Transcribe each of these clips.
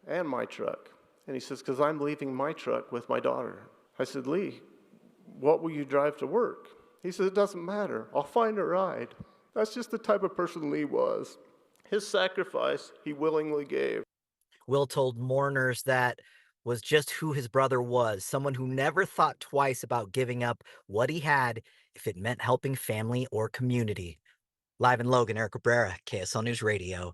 and my truck. And he says, because I'm leaving my truck with my daughter. I said, Lee, what will you drive to work? He said, it doesn't matter. I'll find a ride. That's just the type of person Lee was. His sacrifice, he willingly gave. Will told mourners that was just who his brother was, someone who never thought twice about giving up what he had if it meant helping family or community. Live in Logan, Eric Cabrera, KSL News Radio.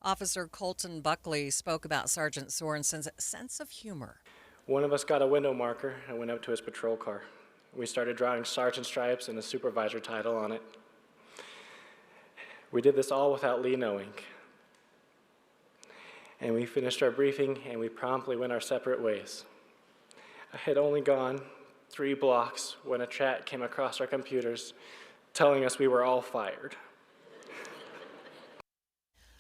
Officer Colton Buckley spoke about Sergeant Sorensen's sense of humor. One of us got a window marker and went up to his patrol car. We started drawing sergeant stripes and a supervisor title on it. We did this all without Lee knowing. And we finished our briefing and we promptly went our separate ways. I had only gone 3 blocks when a chat came across our computers telling us we were all fired.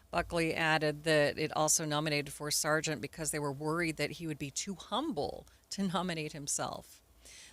Buckley added that it also nominated for sergeant because they were worried that he would be too humble to nominate himself.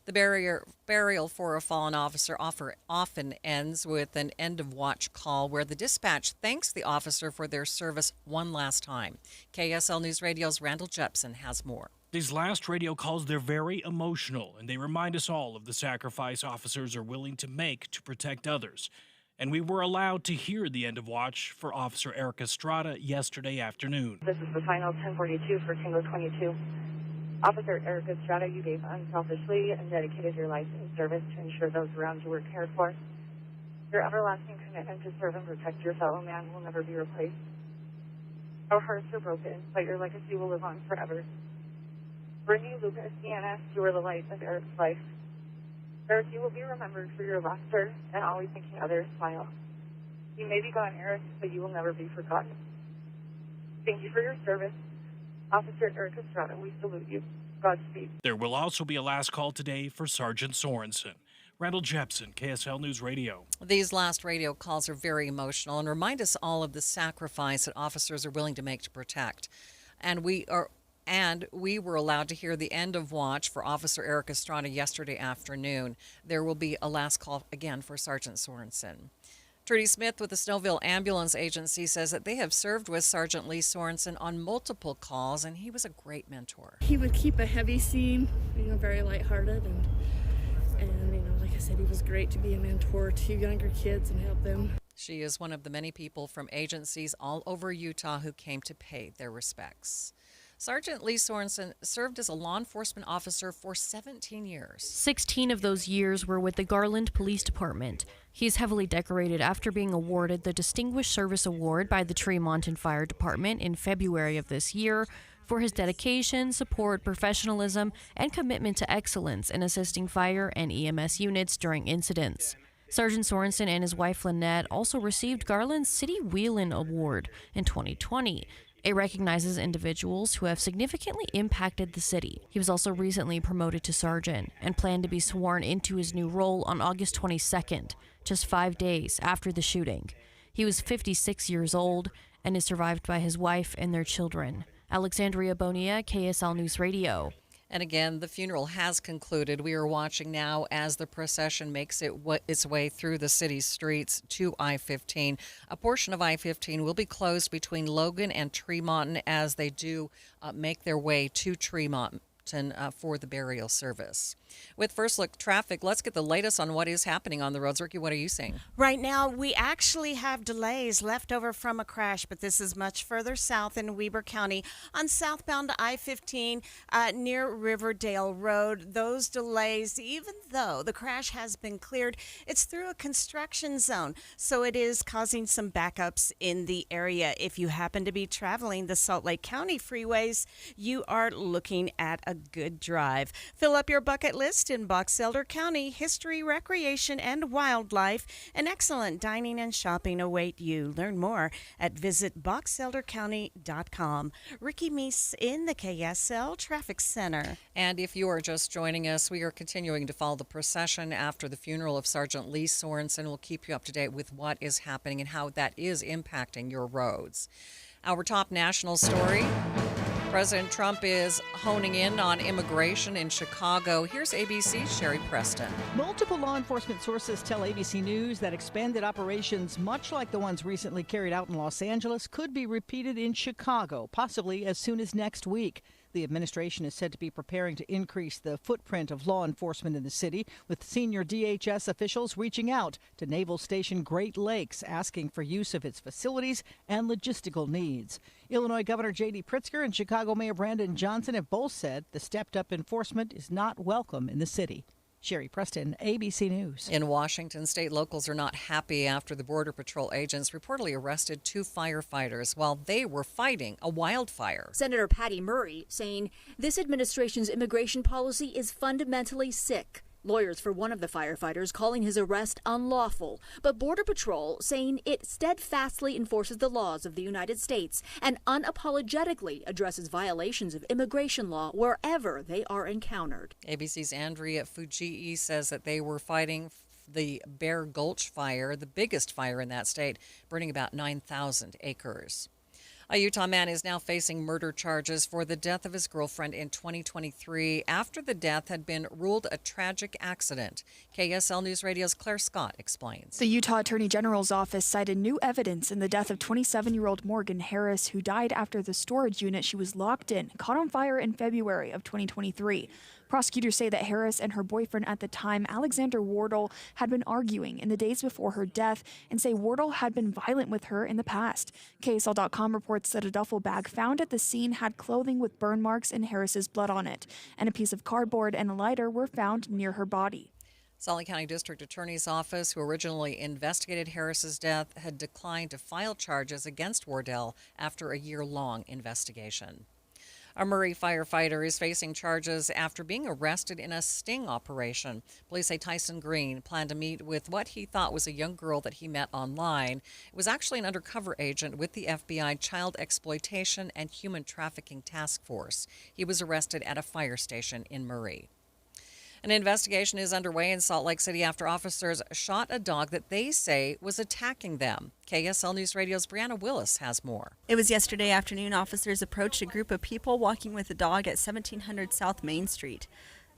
The burial for a fallen officer often ends with an end-of-watch call where the dispatch thanks the officer for their service one last time. KSL News Radio's Randall Jepson has more. These last radio calls, they're very emotional, and they remind us all of the sacrifice officers are willing to make to protect others. And we were allowed to hear the end of watch for Officer Eric Estrada yesterday afternoon. This is the final 1042 for Tango 22. Officer Eric Estrada, you gave unselfishly and dedicated your life in service to ensure those around you were cared for. Your everlasting commitment to serve and protect your fellow man will never be replaced. Our hearts are broken, but your legacy will live on forever. Brittany, Lucas, Deanna, you were the light of Eric's life. Eric, you will be remembered for your laughter and always making others smile. You may be gone, Eric, but you will never be forgotten. Thank you for your service. Officer Eric Estrada, we salute you. Godspeed. There will also be a last call today for Sergeant Sorensen. Randall Jepson, KSL News Radio. These last radio calls are very emotional and remind us all of the sacrifice that officers are willing to make to protect. And we were allowed to hear the end of watch for Officer Eric Estrada yesterday afternoon. There will be a last call again for Sergeant Sorensen. Trudy Smith with the Snowville Ambulance Agency says that they have served with Sergeant Lee Sorensen on multiple calls, and he was a great mentor. He would keep a heavy scene, very lighthearted, and like I said, he was great to be a mentor to younger kids and help them. She is one of the many people from agencies all over Utah who came to pay their respects. Sergeant Lee Sorensen served as a law enforcement officer for 17 years. 16 of those years were with the Garland Police Department. He's heavily decorated after being awarded the Distinguished Service Award by the Tremonton Fire Department in February of this year for his dedication, support, professionalism, and commitment to excellence in assisting fire and EMS units during incidents. Sergeant Sorensen and his wife Lynette also received Garland's City Wheelin' Award in 2020. It recognizes individuals who have significantly impacted the city. He was also recently promoted to sergeant and planned to be sworn into his new role on August 22nd, just 5 days after the shooting. He was 56 years old and is survived by his wife and their children. Alexandria Bonilla, KSL News Radio. And again, the funeral has concluded. We are watching now as the procession makes its way through the city's streets to I-15. A portion of I-15 will be closed between Logan and Tremonton as they do make their way to Tremonton for the burial service. With First Look Traffic, let's get the latest on what is happening on the roads. Ricky, what are you seeing? Right now, we actually have delays left over from a crash, but this is much further south in Weber County on southbound I-15 near Riverdale Road. Those delays, even though the crash has been cleared, it's through a construction zone, so it is causing some backups in the area. If you happen to be traveling the Salt Lake County freeways, you are looking at a good drive. Fill up your bucket list in Box Elder County. History, recreation, and wildlife, and excellent dining and shopping await you. Learn more at visitboxeldercounty.com. Ricky Meese in the KSL Traffic Center. And if you are just joining us, we are continuing to follow the procession after the funeral of Sergeant Lee Sorensen. We'll keep you up to date with what is happening and how that is impacting your roads. Our top national story. President Trump is honing in on immigration in Chicago. Here's ABC's Sherry Preston. Multiple law enforcement sources tell ABC News that expanded operations, much like the ones recently carried out in Los Angeles, could be repeated in Chicago, possibly as soon as next week. The administration is said to be preparing to increase the footprint of law enforcement in the city, with senior DHS officials reaching out to Naval Station Great Lakes, asking for use of its facilities and logistical needs. Illinois Governor J.D. Pritzker and Chicago Mayor Brandon Johnson have both said the stepped-up enforcement is not welcome in the city. Sherry Preston, ABC News. In Washington, state locals are not happy after the Border Patrol agents reportedly arrested 2 firefighters while they were fighting a wildfire. Senator Patty Murray saying this administration's immigration policy is fundamentally sick. Lawyers for one of the firefighters calling his arrest unlawful, but Border Patrol saying it steadfastly enforces the laws of the United States and unapologetically addresses violations of immigration law wherever they are encountered. ABC's Andrea Fujii says that they were fighting the Bear Gulch fire, the biggest fire in that state, burning about 9,000 acres. A Utah man is now facing murder charges for the death of his girlfriend in 2023 after the death had been ruled a tragic accident. KSL News Radio's Claire Scott explains. The Utah Attorney General's office cited new evidence in the death of 27-year-old Morgan Harris, who died after the storage unit she was locked in caught on fire in February of 2023. Prosecutors say that Harris and her boyfriend at the time, Alexander Wardle, had been arguing in the days before her death and say Wardle had been violent with her in the past. KSL.com reports that a duffel bag found at the scene had clothing with burn marks and Harris's blood on it, and a piece of cardboard and a lighter were found near her body. Salt Lake County District Attorney's Office, who originally investigated Harris's death, had declined to file charges against Wardell after a year-long investigation. A Murray firefighter is facing charges after being arrested in a sting operation. Police say Tyson Green planned to meet with what he thought was a young girl that he met online. It was actually an undercover agent with the FBI Child Exploitation and Human Trafficking Task Force. He was arrested at a fire station in Murray. An investigation is underway in Salt Lake City after officers shot a dog that they say was attacking them. KSL News Radio's Brianna Willis has more. It was yesterday afternoon. Officers approached a group of people walking with a dog at 1700 South Main Street.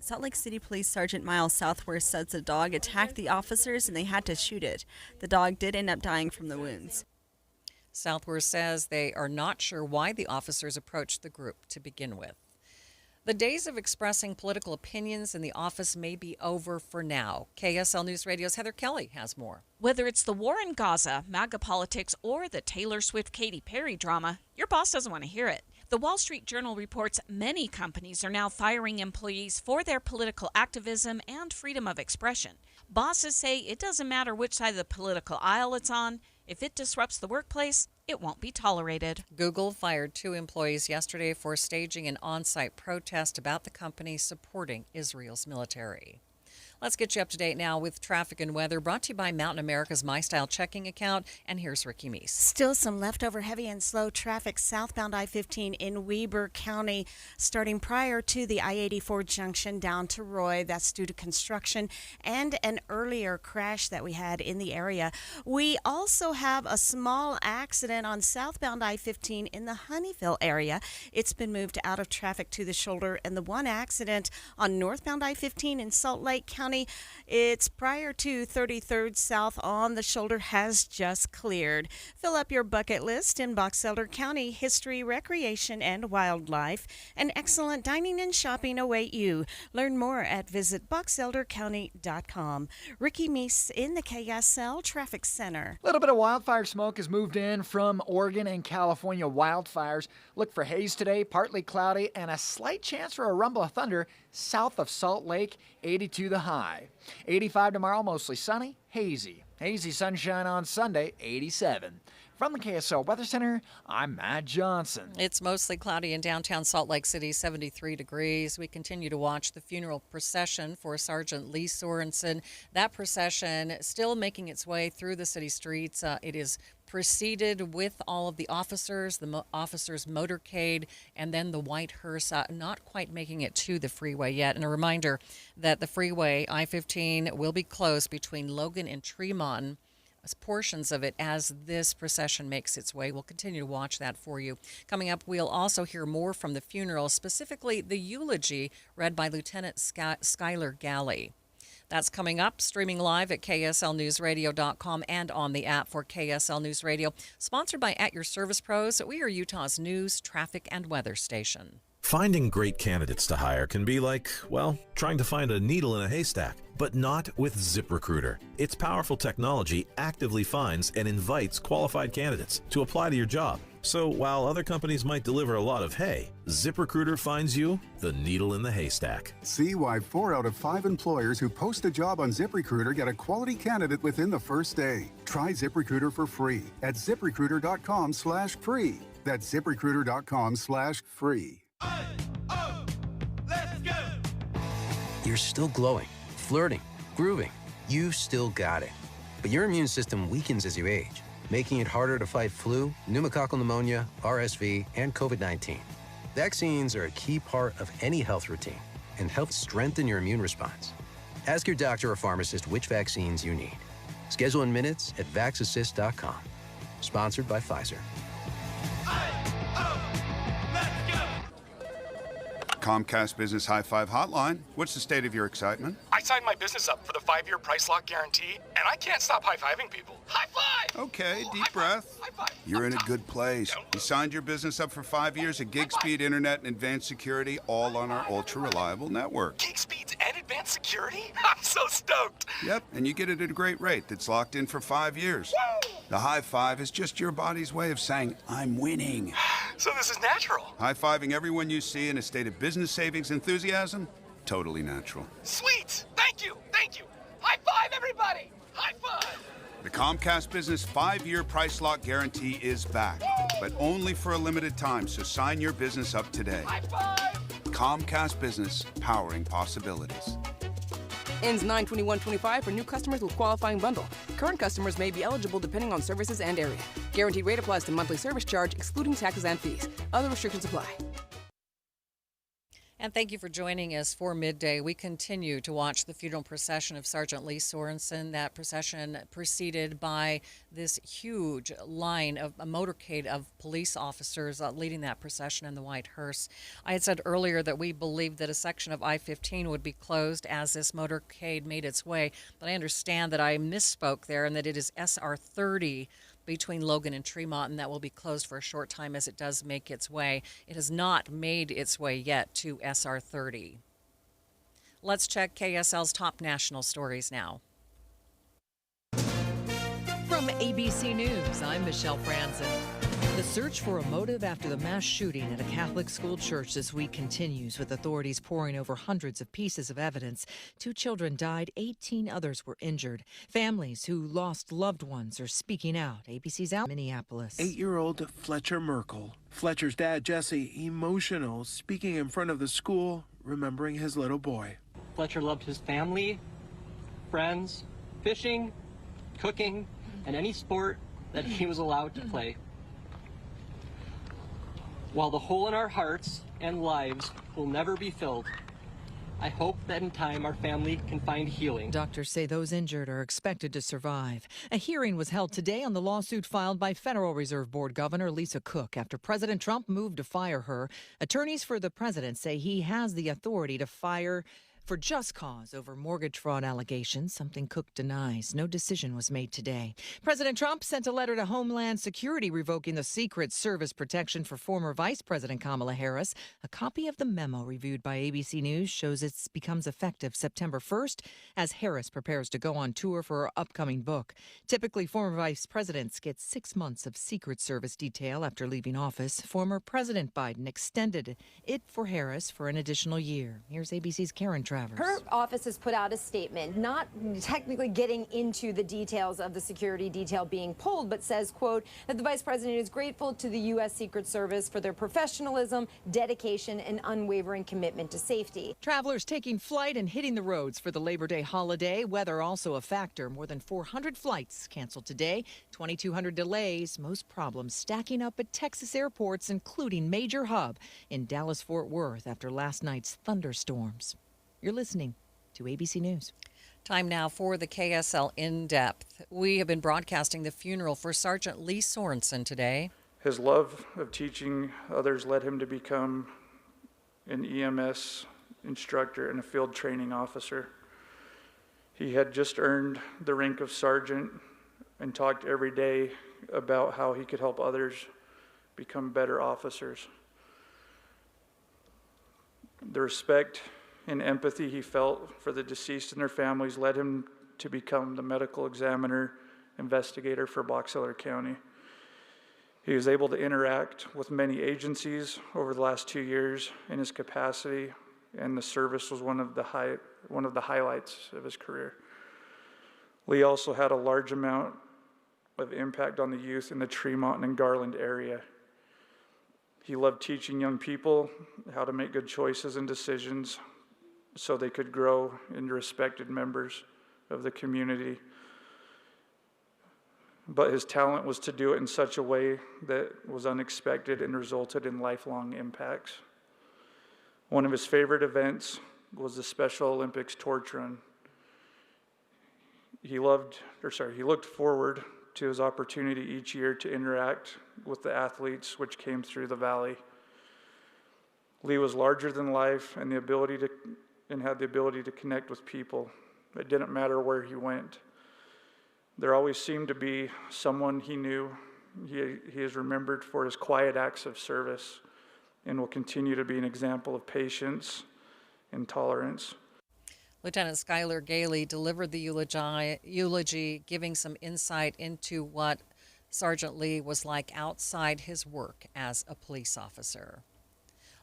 Salt Lake City Police Sergeant Miles Southworth says the dog attacked the officers and they had to shoot it. The dog did end up dying from the wounds. Southworth says they are not sure why the officers approached the group to begin with. The days of expressing political opinions in the office may be over for now. KSL News Radio's Heather Kelly has more. Whether it's the war in Gaza, MAGA politics, or the Taylor Swift-Katy Perry drama, your boss doesn't want to hear it. The Wall Street Journal reports many companies are now firing employees for their political activism and freedom of expression. Bosses say it doesn't matter which side of the political aisle it's on. If it disrupts the workplace, it won't be tolerated. Google fired 2 employees yesterday for staging an on-site protest about the company supporting Israel's military. Let's get you up to date now with traffic and weather, brought to you by Mountain America's MyStyle checking account. And here's Ricky Meese. Still some leftover heavy and slow traffic southbound I-15 in Weber County, starting prior to the I-84 junction down to Roy. That's due to construction and an earlier crash that we had in the area. We also have a small accident on southbound I-15 in the Honeyville area. It's been moved out of traffic to the shoulder, and the one accident on northbound I-15 in Salt Lake County, it's prior to 33rd South on the shoulder, has just cleared. Fill up your bucket list in Box Elder County. History, recreation, and wildlife, and excellent dining and shopping await you. Learn more at visitboxeldercounty.com. Ricky Meese in the KSL Traffic Center. A little bit of wildfire smoke has moved in from Oregon and California wildfires. Look for haze today, partly cloudy, and a slight chance for a rumble of thunder south of Salt Lake, 82 the high. 85 tomorrow, mostly sunny, hazy. Hazy sunshine on Sunday, 87. From the KSL Weather Center, I'm Matt Johnson. It's mostly cloudy in downtown Salt Lake City, 73 degrees. We continue to watch the funeral procession for Sergeant Lee Sorensen. That procession still making its way through the city streets. It is preceded with all of the officers, the officers' motorcade, and then the white hearse, not quite making it to the freeway yet. And a reminder that the freeway, I-15, will be closed between Logan and Tremont portions of it as this procession makes its way. We'll continue to watch that for you. Coming up, we'll also hear more from the funeral, specifically the eulogy read by Lieutenant Skylar Galley. That's coming up, streaming live at KSLNewsRadio.com and on the app for KSL News Radio. Sponsored by At Your Service Pros. We are Utah's news, traffic, and weather station. Finding great candidates to hire can be like, well, trying to find a needle in a haystack, but not with ZipRecruiter. Its powerful technology actively finds and invites qualified candidates to apply to your job. So while other companies might deliver a lot of hay, ZipRecruiter finds you the needle in the haystack. See why 4 out of 5 employers who post a job on ZipRecruiter get a quality candidate within the first day. Try ZipRecruiter for free at ZipRecruiter.com/free. That's ZipRecruiter.com/free. You're still glowing, flirting, grooving. You still got it. But your immune system weakens as you age, making it harder to fight flu, pneumococcal pneumonia, RSV, and COVID-19. Vaccines are a key part of any health routine and help strengthen your immune response. Ask your doctor or pharmacist which vaccines you need. Schedule in minutes at VaxAssist.com. Sponsored by Pfizer. Comcast Business High Five Hotline. What's the state of your excitement? I signed my business up for the 5-year price lock guarantee, and I can't stop high-fiving people. High five! Okay, deep breath. You're in a good place. You signed your business up for 5 years of gig speed internet and advanced security, all on our ultra-reliable network. Gig speeds and advanced security? I'm so stoked! Yep, and you get it at a great rate that's locked in for 5 years. Woo! The high five is just your body's way of saying, I'm winning. So this is natural. High-fiving everyone you see in a state of business savings enthusiasm? Totally natural. Sweet! Thank you! Thank you! High five, everybody! High five! The Comcast Business 5-year price lock guarantee is back, but only for a limited time, so sign your business up today. High five! Comcast Business, powering possibilities. Ends 9/21/25 for new customers with qualifying bundle. Current customers may be eligible depending on services and area. Guaranteed rate applies to monthly service charge, excluding taxes and fees. Other restrictions apply. And thank you for joining us for Midday. We continue to watch the funeral procession of Sergeant Lee Sorensen. That procession preceded by this huge line of a motorcade of police officers leading that procession in the white hearse. I had said earlier that we believed that a section of I-15 would be closed as this motorcade made its way, but I understand that I misspoke there and that it is SR 30 between Logan and Tremont, and that will be closed for a short time as it does make its way. It has not made its way yet to SR 30. Let's check KSL's top national stories now. From ABC News, I'm Michelle Franzen. The search for a motive after the mass shooting at a Catholic school church this week continues, with authorities poring over hundreds of pieces of evidence. 2 children died, 18 others were injured. Families who lost loved ones are speaking out. ABC's out in Minneapolis. 8-year-old Fletcher Merkel. Fletcher's dad, Jesse, emotional, speaking in front of the school, remembering his little boy. Fletcher loved his family, friends, fishing, cooking, and any sport that he was allowed to play. While the hole in our hearts and lives will never be filled, I hope that in time our family can find healing. Doctors say those injured are expected to survive. A hearing was held today on the lawsuit filed by Federal Reserve Board Governor Lisa Cook after President Trump moved to fire her. Attorneys for the president say he has the authority to fire for just cause over mortgage fraud allegations, something Cook denies. No decision was made today. President Trump sent a letter to Homeland Security revoking the Secret Service protection for former Vice President Kamala Harris. A copy of the memo reviewed by ABC News shows it becomes effective September 1st as Harris prepares to go on tour for her upcoming book. Typically, former vice presidents get 6 months of Secret Service detail after leaving office. Former President Biden extended it for Harris for an additional year. Here's ABC's Karen Travers. Her office has put out a statement, not technically getting into the details of the security detail being pulled, but says, quote, that the vice president is grateful to the U.S. Secret Service for their professionalism, dedication, and unwavering commitment to safety. Travelers taking flight and hitting the roads for the Labor Day holiday. Weather also a factor. More than 400 flights canceled today, 2,200 delays, most problems stacking up at Texas airports, including major hub in Dallas-Fort Worth after last night's thunderstorms. You're listening to ABC News. Time now for the KSL In-Depth. We have been broadcasting the funeral for Sergeant Lee Sorensen today. His love of teaching others led him to become an EMS instructor and a field training officer. He had just earned the rank of sergeant and talked every day about how he could help others become better officers. The respect and empathy he felt for the deceased and their families led him to become the medical examiner investigator for Box Elder County. He was able to interact with many agencies over the last 2 years in his capacity, and the service was one of the highlights of his career. Lee also had a large amount of impact on the youth in the Tremont and Garland area. He loved teaching young people how to make good choices and decisions so they could grow into respected members of the community. But his talent was to do it in such a way that was unexpected and resulted in lifelong impacts. One of his favorite events was the Special Olympics torch run. He looked forward to his opportunity each year to interact with the athletes which came through the valley. Lee was larger than life and had the ability to connect with people. It didn't matter where he went. There always seemed to be someone he knew. He is remembered for his quiet acts of service and will continue to be an example of patience and tolerance. Lieutenant Skylar Gailey delivered the eulogy, giving some insight into what Sergeant Lee was like outside his work as a police officer.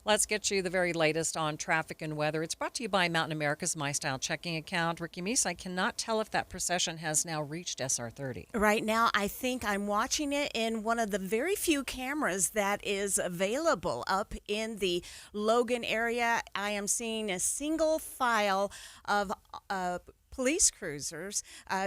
Let's get you the very latest on traffic and weather. It's brought to you by Mountain America's My Style checking account. Ricky Meese, I cannot tell if that procession has now reached SR 30. Right now, I think I'm watching it in one of the very few cameras that is available up in the Logan area. I am seeing a single file of police cruisers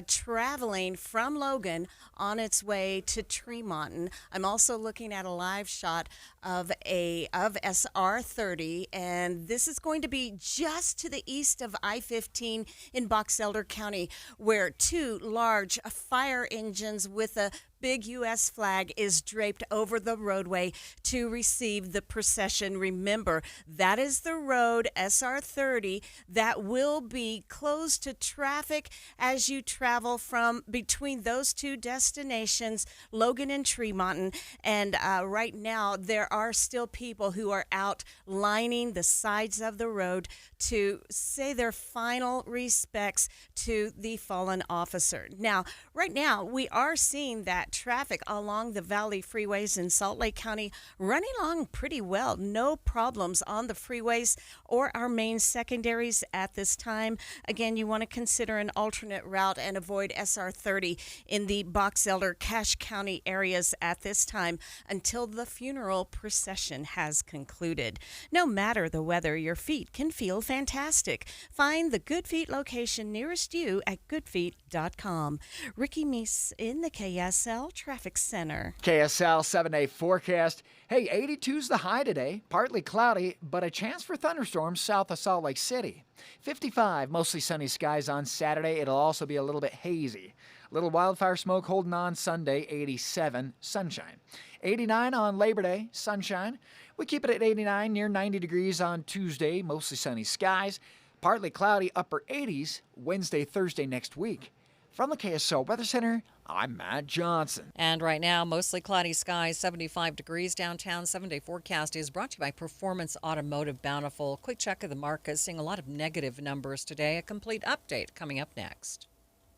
traveling from Logan on its way to Tremont. I'm also looking at a live shot of SR 30, and this is going to be just to the east of I-15 in Box Elder County, where two large fire engines with a big U.S. flag is draped over the roadway to receive the procession. Remember, that is the road, SR 30, that will be closed to traffic as you travel from between those two destinations, Logan and Tremont. And right now, there are still people who are out lining the sides of the road to say their final respects to the fallen officer. Now, right now, we are seeing that traffic along the Valley freeways in Salt Lake County running along pretty well. No problems on the freeways or our main secondaries at this time. Again, you want to consider an alternate route and avoid SR 30 in the Box Elder, Cache County areas at this time until the funeral procession has concluded. No matter the weather, your feet can feel fantastic. Find the Good Feet location nearest you at goodfeet.com. Ricky Meese in the KSL Traffic Center. KSL 7-day forecast. Hey, 82's the high today. Partly cloudy, but a chance for thunderstorms south of Salt Lake City. 55, mostly sunny skies on Saturday. It'll also be a little bit hazy. Little wildfire smoke holding on Sunday, 87, sunshine. 89 on Labor Day, sunshine. We keep it at 89, near 90 degrees on Tuesday, mostly sunny skies. Partly cloudy, upper 80s, Wednesday, Thursday next week. From the KSL Weather Center, I'm Matt Johnson. And right now, mostly cloudy skies, 75 degrees downtown. 7-day forecast is brought to you by Performance Automotive Bountiful. Quick check of the markets, seeing a lot of negative numbers today. A complete update coming up next.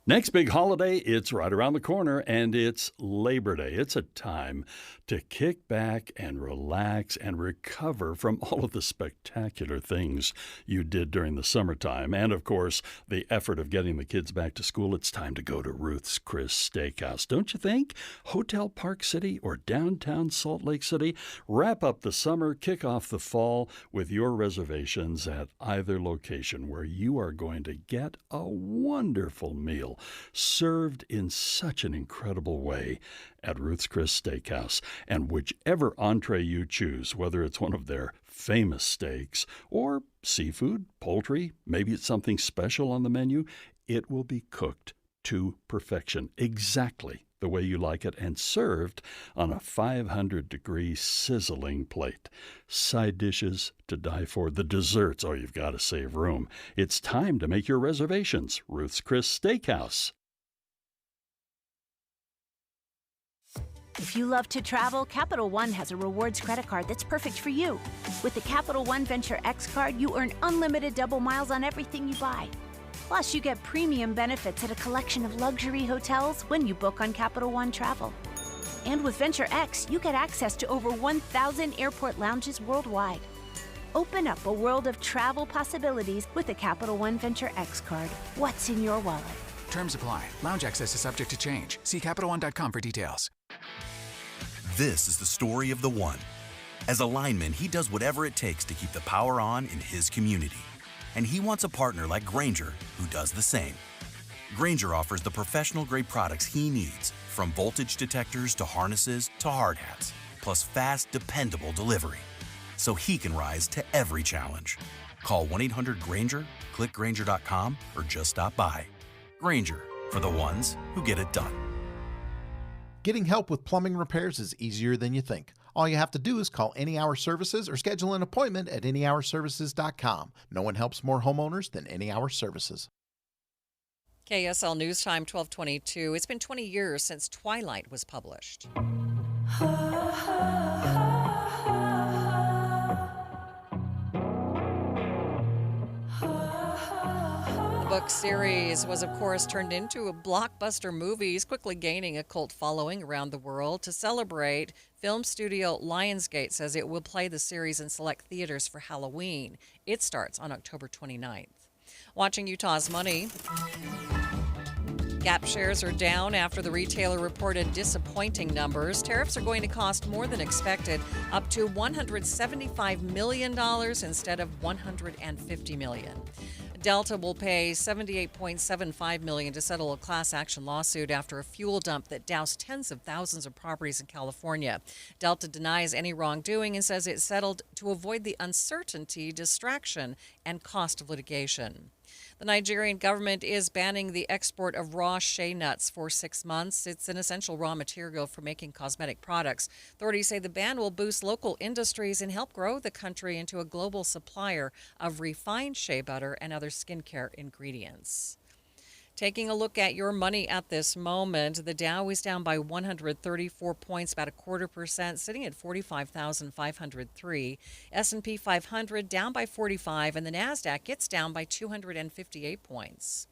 Next big holiday, it's right around the corner, and it's Labor Day. It's a time to kick back and relax and recover from all of the spectacular things you did during the summertime. And, of course, the effort of getting the kids back to school. It's time to go to Ruth's Chris Steakhouse, don't you think? Hotel Park City or downtown Salt Lake City? Wrap up the summer, kick off the fall with your reservations at either location, where you are going to get a wonderful meal served in such an incredible way at Ruth's Chris Steakhouse. And whichever entree you choose, whether it's one of their famous steaks or seafood, poultry, maybe it's something special on the menu, it will be cooked to perfection, exactly the way you like it, and served on a 500-degree sizzling plate. Side dishes to die for. The desserts, oh, you've got to save room. It's time to make your reservations. Ruth's Chris Steakhouse. If you love to travel, Capital One has a rewards credit card that's perfect for you. With the Capital One Venture X card, you earn unlimited double miles on everything you buy. Plus, you get premium benefits at a collection of luxury hotels when you book on Capital One Travel. And with Venture X, you get access to over 1,000 airport lounges worldwide. Open up a world of travel possibilities with the Capital One Venture X card. What's in your wallet? Terms apply. Lounge access is subject to change. See CapitalOne.com for details. This is the story of the one. As a lineman, he does whatever it takes to keep the power on in his community. And he wants a partner like Grainger who does the same. Grainger offers the professional-grade products he needs, from voltage detectors to harnesses to hard hats, plus fast, dependable delivery, so he can rise to every challenge. Call 1-800-GRAINGER, click Grainger.com, or just stop by. Grainger, for the ones who get it done. Getting help with plumbing repairs is easier than you think. All you have to do is call Any Hour Services or schedule an appointment at anyhourservices.com. No one helps more homeowners than Any Hour Services. KSL News Time 1222. It's been 20 years since Twilight was published. The book series was, of course, turned into a blockbuster movies, quickly gaining a cult following around the world. To celebrate, film studio Lionsgate says it will play the series in select theaters for Halloween. It starts on October 29th. Watching Utah's money. Gap shares are down after the retailer reported disappointing numbers. Tariffs are going to cost more than expected, up to $175 million instead of $150 million. Delta will pay $78.75 million to settle a class action lawsuit after a fuel dump that doused tens of thousands of properties in California. Delta denies any wrongdoing and says it settled to avoid the uncertainty, distraction, and cost of litigation. The Nigerian government is banning the export of raw shea nuts for 6 months. It's an essential raw material for making cosmetic products. Authorities say the ban will boost local industries and help grow the country into a global supplier of refined shea butter and other skincare ingredients. Taking a look at your money at this moment, the Dow is down by 134 points, about 0.25%, sitting at 45,503. S&P 500 down by 45, and the NASDAQ gets down by 258 points.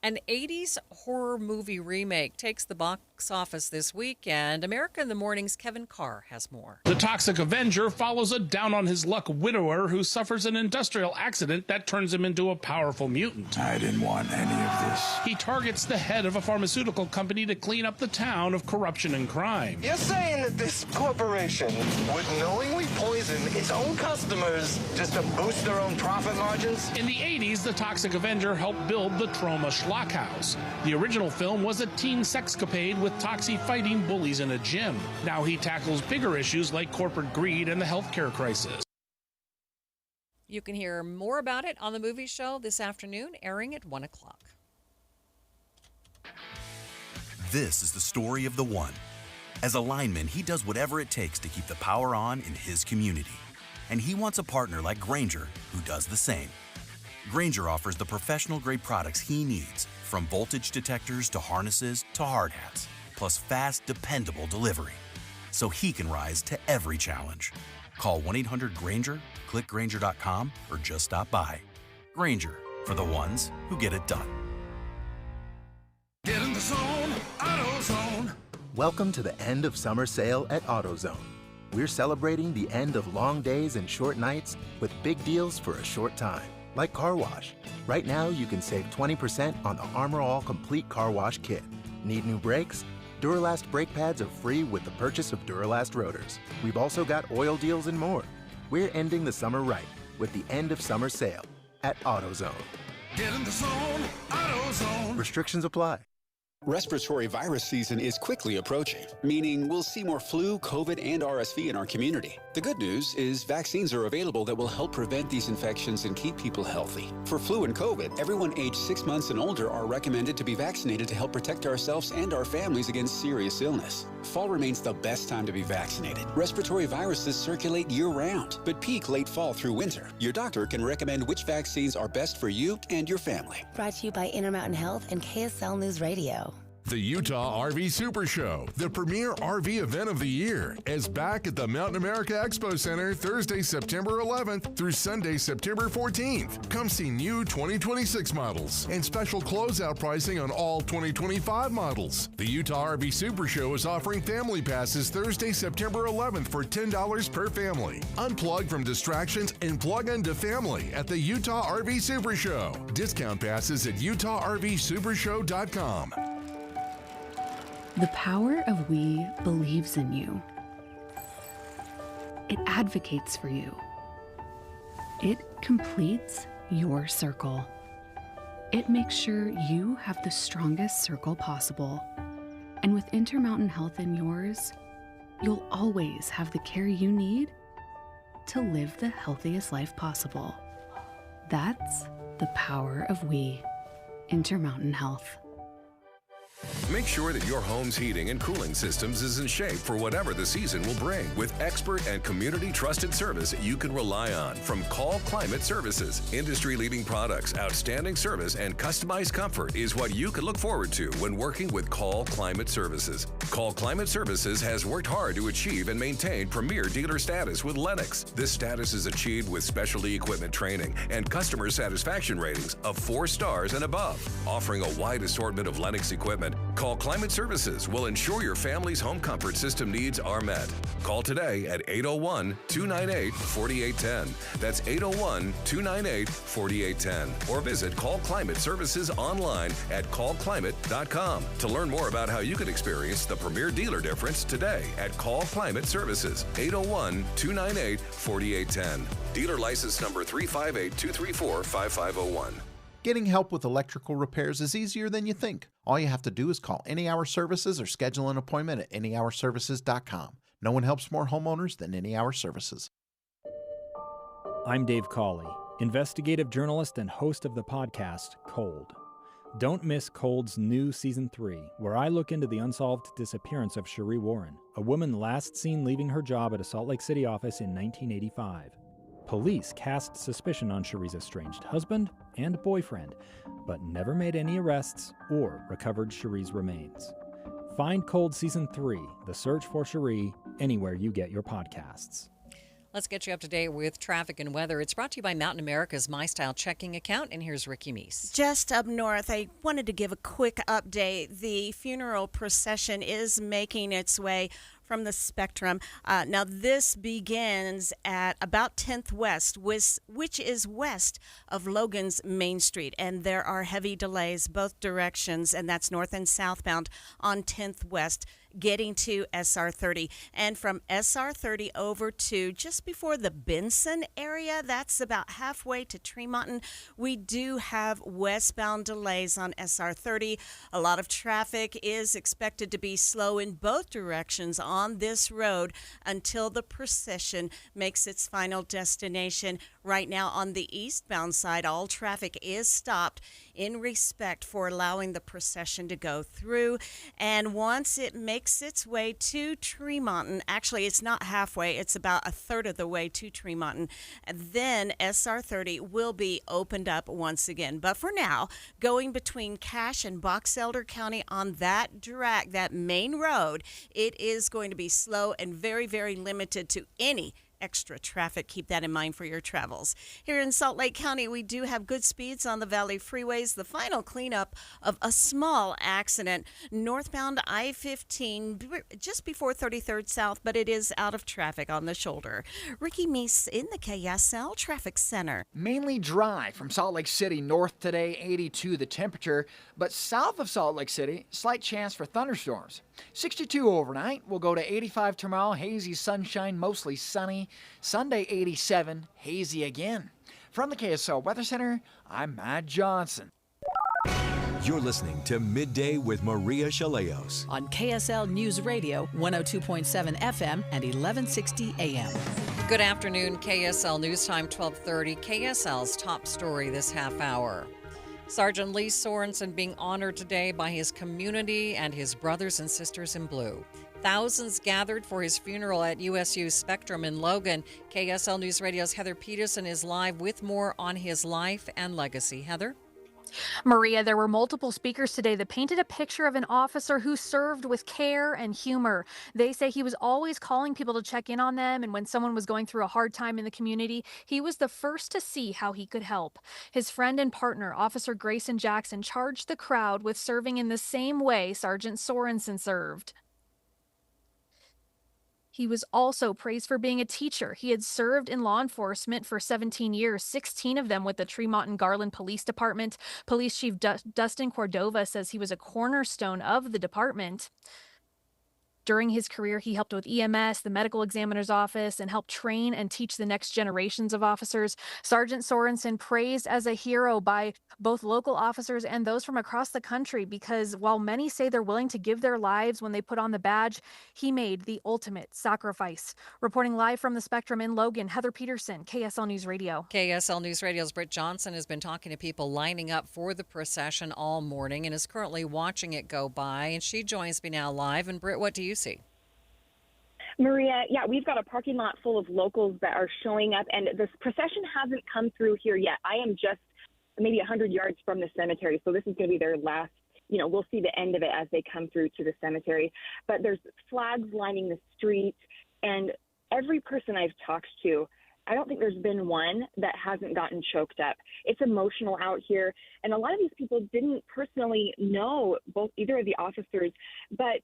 An 80s horror movie remake takes the box office this weekend. America in the Morning's Kevin Carr has more. The Toxic Avenger follows a down-on-his-luck widower who suffers an industrial accident that turns him into a powerful mutant. I didn't want any of this. He targets the head of a pharmaceutical company to clean up the town of corruption and crime. You're saying that this corporation would knowingly poison its own customers just to boost their own profit margins? In the 80s, the Toxic Avenger helped build the Trauma Schlockhaus. The original film was a teen sexcapade with Toxie fighting bullies in a gym. Now he tackles bigger issues like corporate greed and the healthcare crisis. You can hear more about it on the movie show this afternoon, airing at 1 o'clock. This is the story of the one. As a lineman, he does whatever it takes to keep the power on in his community. And he wants a partner like Grainger who does the same. Grainger offers the professional-grade products he needs, from voltage detectors to harnesses to hard hats, plus fast, dependable delivery, so he can rise to every challenge. Call 1-800-GRAINGER, click Grainger.com, or just stop by. Grainger, for the ones who get it done. Get in the zone, AutoZone. Welcome to the end of summer sale at AutoZone. We're celebrating the end of long days and short nights with big deals for a short time, like car wash. Right now, you can save 20% on the Armor All Complete Car Wash Kit. Need new brakes? Duralast brake pads are free with the purchase of Duralast rotors. We've also got oil deals and more. We're ending the summer right with the end of summer sale at AutoZone. Get in the zone, AutoZone. Restrictions apply. Respiratory virus season is quickly approaching, meaning we'll see more flu, COVID, and RSV in our community. The good news is vaccines are available that will help prevent these infections and keep people healthy. For flu and COVID, everyone aged 6 months and older are recommended to be vaccinated to help protect ourselves and our families against serious illness. Fall remains the best time to be vaccinated. Respiratory viruses circulate year-round, but peak late fall through winter. Your doctor can recommend which vaccines are best for you and your family. Brought to you by Intermountain Health and KSL News Radio. The Utah RV Super Show, the premier RV event of the year, is back at the Mountain America Expo Center Thursday, September 11th through Sunday, September 14th. Come see new 2026 models and special closeout pricing on all 2025 models. The Utah RV Super Show is offering family passes Thursday, September 11th for $10 per family. Unplug from distractions and plug into family at the Utah RV Super Show. Discount passes at UtahRVSupershow.com. The power of we believes in you. It advocates for you. It completes your circle. It makes sure you have the strongest circle possible. And with Intermountain Health in yours, you'll always have the care you need to live the healthiest life possible. That's the power of we. Intermountain Health. Make sure that your home's heating and cooling systems is in shape for whatever the season will bring. With expert and community trusted service you can rely on from Call Climate Services. Industry-leading products, outstanding service, and customized comfort is what you can look forward to when working with Call Climate Services. Call Climate Services has worked hard to achieve and maintain premier dealer status with Lennox. This status is achieved with specialty equipment training and customer satisfaction ratings of 4 stars and above. Offering a wide assortment of Lennox equipment, Call Climate Services will ensure your family's home comfort system needs are met. Call today at 801-298-4810. That's 801-298-4810. Or visit Call Climate Services online at callclimate.com to learn more about how you can experience the premier dealer difference today at Call Climate Services, 801-298-4810. Dealer license number 358-234-5501. Getting help with electrical repairs is easier than you think. All you have to do is call Any Hour Services or schedule an appointment at anyhourservices.com. No one helps more homeowners than Any Hour Services. I'm Dave Cawley, investigative journalist and host of the podcast Cold. Don't miss Cold's new Season 3, where I look into the unsolved disappearance of Cherie Warren, a woman last seen leaving her job at a Salt Lake City office in 1985. Police cast suspicion on Cherie's estranged husband and boyfriend, but never made any arrests or recovered Cherie's remains. Find Cold Season 3, The Search for Cherie, anywhere you get your podcasts. Let's get you up to date with traffic and weather. It's brought to you by Mountain America's My Style checking account, and here's Ricky Meese. Just up north, I wanted to give a quick update. The funeral procession is making its way from the Spectrum. Now, this begins at about 10th West, which is west of Logan's Main Street. And there are heavy delays both directions, and that's north and southbound on 10th West, getting to SR 30. And from SR 30 over to just before the Benson area, that's about halfway to Tremonton, we do have westbound delays on SR 30. A lot of traffic is expected to be slow in both directions on this road until the procession makes its final destination. Right now on the eastbound side, all traffic is stopped in respect for allowing the procession to go through. And once it makes its way to Tremonton, actually it's not halfway, it's about a third of the way to Tremonton, then SR 30 will be opened up once again. But for now, going between Cache and Box Elder County on that main road, it is going to be slow and very, very limited to any extra traffic. Keep that in mind for your travels. Here in Salt Lake County, we do have good speeds on the Valley freeways. The final cleanup of a small accident northbound I-15 just before 33rd South, but it is out of traffic on the shoulder. Ricky Meese in the KSL Traffic Center. Mainly dry from Salt Lake City north today, 82 the temperature, but south of Salt Lake City, slight chance for thunderstorms. 62 overnight, we'll go to 85 tomorrow, hazy sunshine, mostly sunny. Sunday 87, hazy again. From the KSL Weather Center, I'm Matt Johnson. You're listening to Midday with Maria Shilaos on KSL News Radio, 102.7 FM and 1160 AM. Good afternoon, KSL News Time 1230. KSL's top story this half hour. Sergeant Lee Sorensen being honored today by his community and his brothers and sisters in blue. Thousands gathered for his funeral at USU Spectrum in Logan. KSL News Radio's Heather Peterson is live with more on his life and legacy. Heather? Maria, there were multiple speakers today that painted a picture of an officer who served with care and humor. They say he was always calling people to check in on them, and when someone was going through a hard time in the community, he was the first to see how he could help. His friend and partner, Officer Grayson Jackson, charged the crowd with serving in the same way Sergeant Sorensen served. He was also praised for being a teacher. He had served in law enforcement for 17 years, 16 of them with the Tremont and Garland Police Department. Police Chief Dustin Cordova says he was a cornerstone of the department. During his career, he helped with EMS, the medical examiner's office, and helped train and teach the next generations of officers. Sergeant Sorensen praised as a hero by both local officers and those from across the country because while many say they're willing to give their lives when they put on the badge, he made the ultimate sacrifice. Reporting live from the Spectrum in Logan, Heather Peterson, KSL News Radio. KSL News Radio's Britt Johnson has been talking to people lining up for the procession all morning and is currently watching it go by. And she joins me now live. And Britt, what do you see? Maria, yeah, we've got a parking lot full of locals that are showing up, and this procession hasn't come through here yet. I am just maybe 100 yards from the cemetery, so this is going to be their last, we'll see the end of it as they come through to the cemetery. But there's flags lining the street, and every person I've talked to, I don't think there's been one that hasn't gotten choked up. It's emotional out here, and a lot of these people didn't personally know either of the officers, but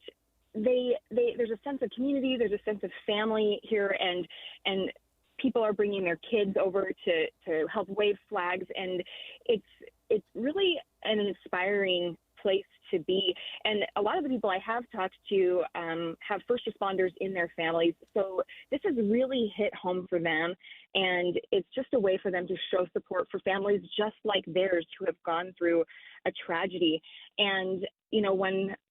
there's a sense of community, there's a sense of family here, and people are bringing their kids over to help wave flags, and it's really an inspiring place to be. And a lot of the people I have talked to have first responders in their families, so this has really hit home for them, and it's just a way for them to show support for families just like theirs who have gone through a tragedy. And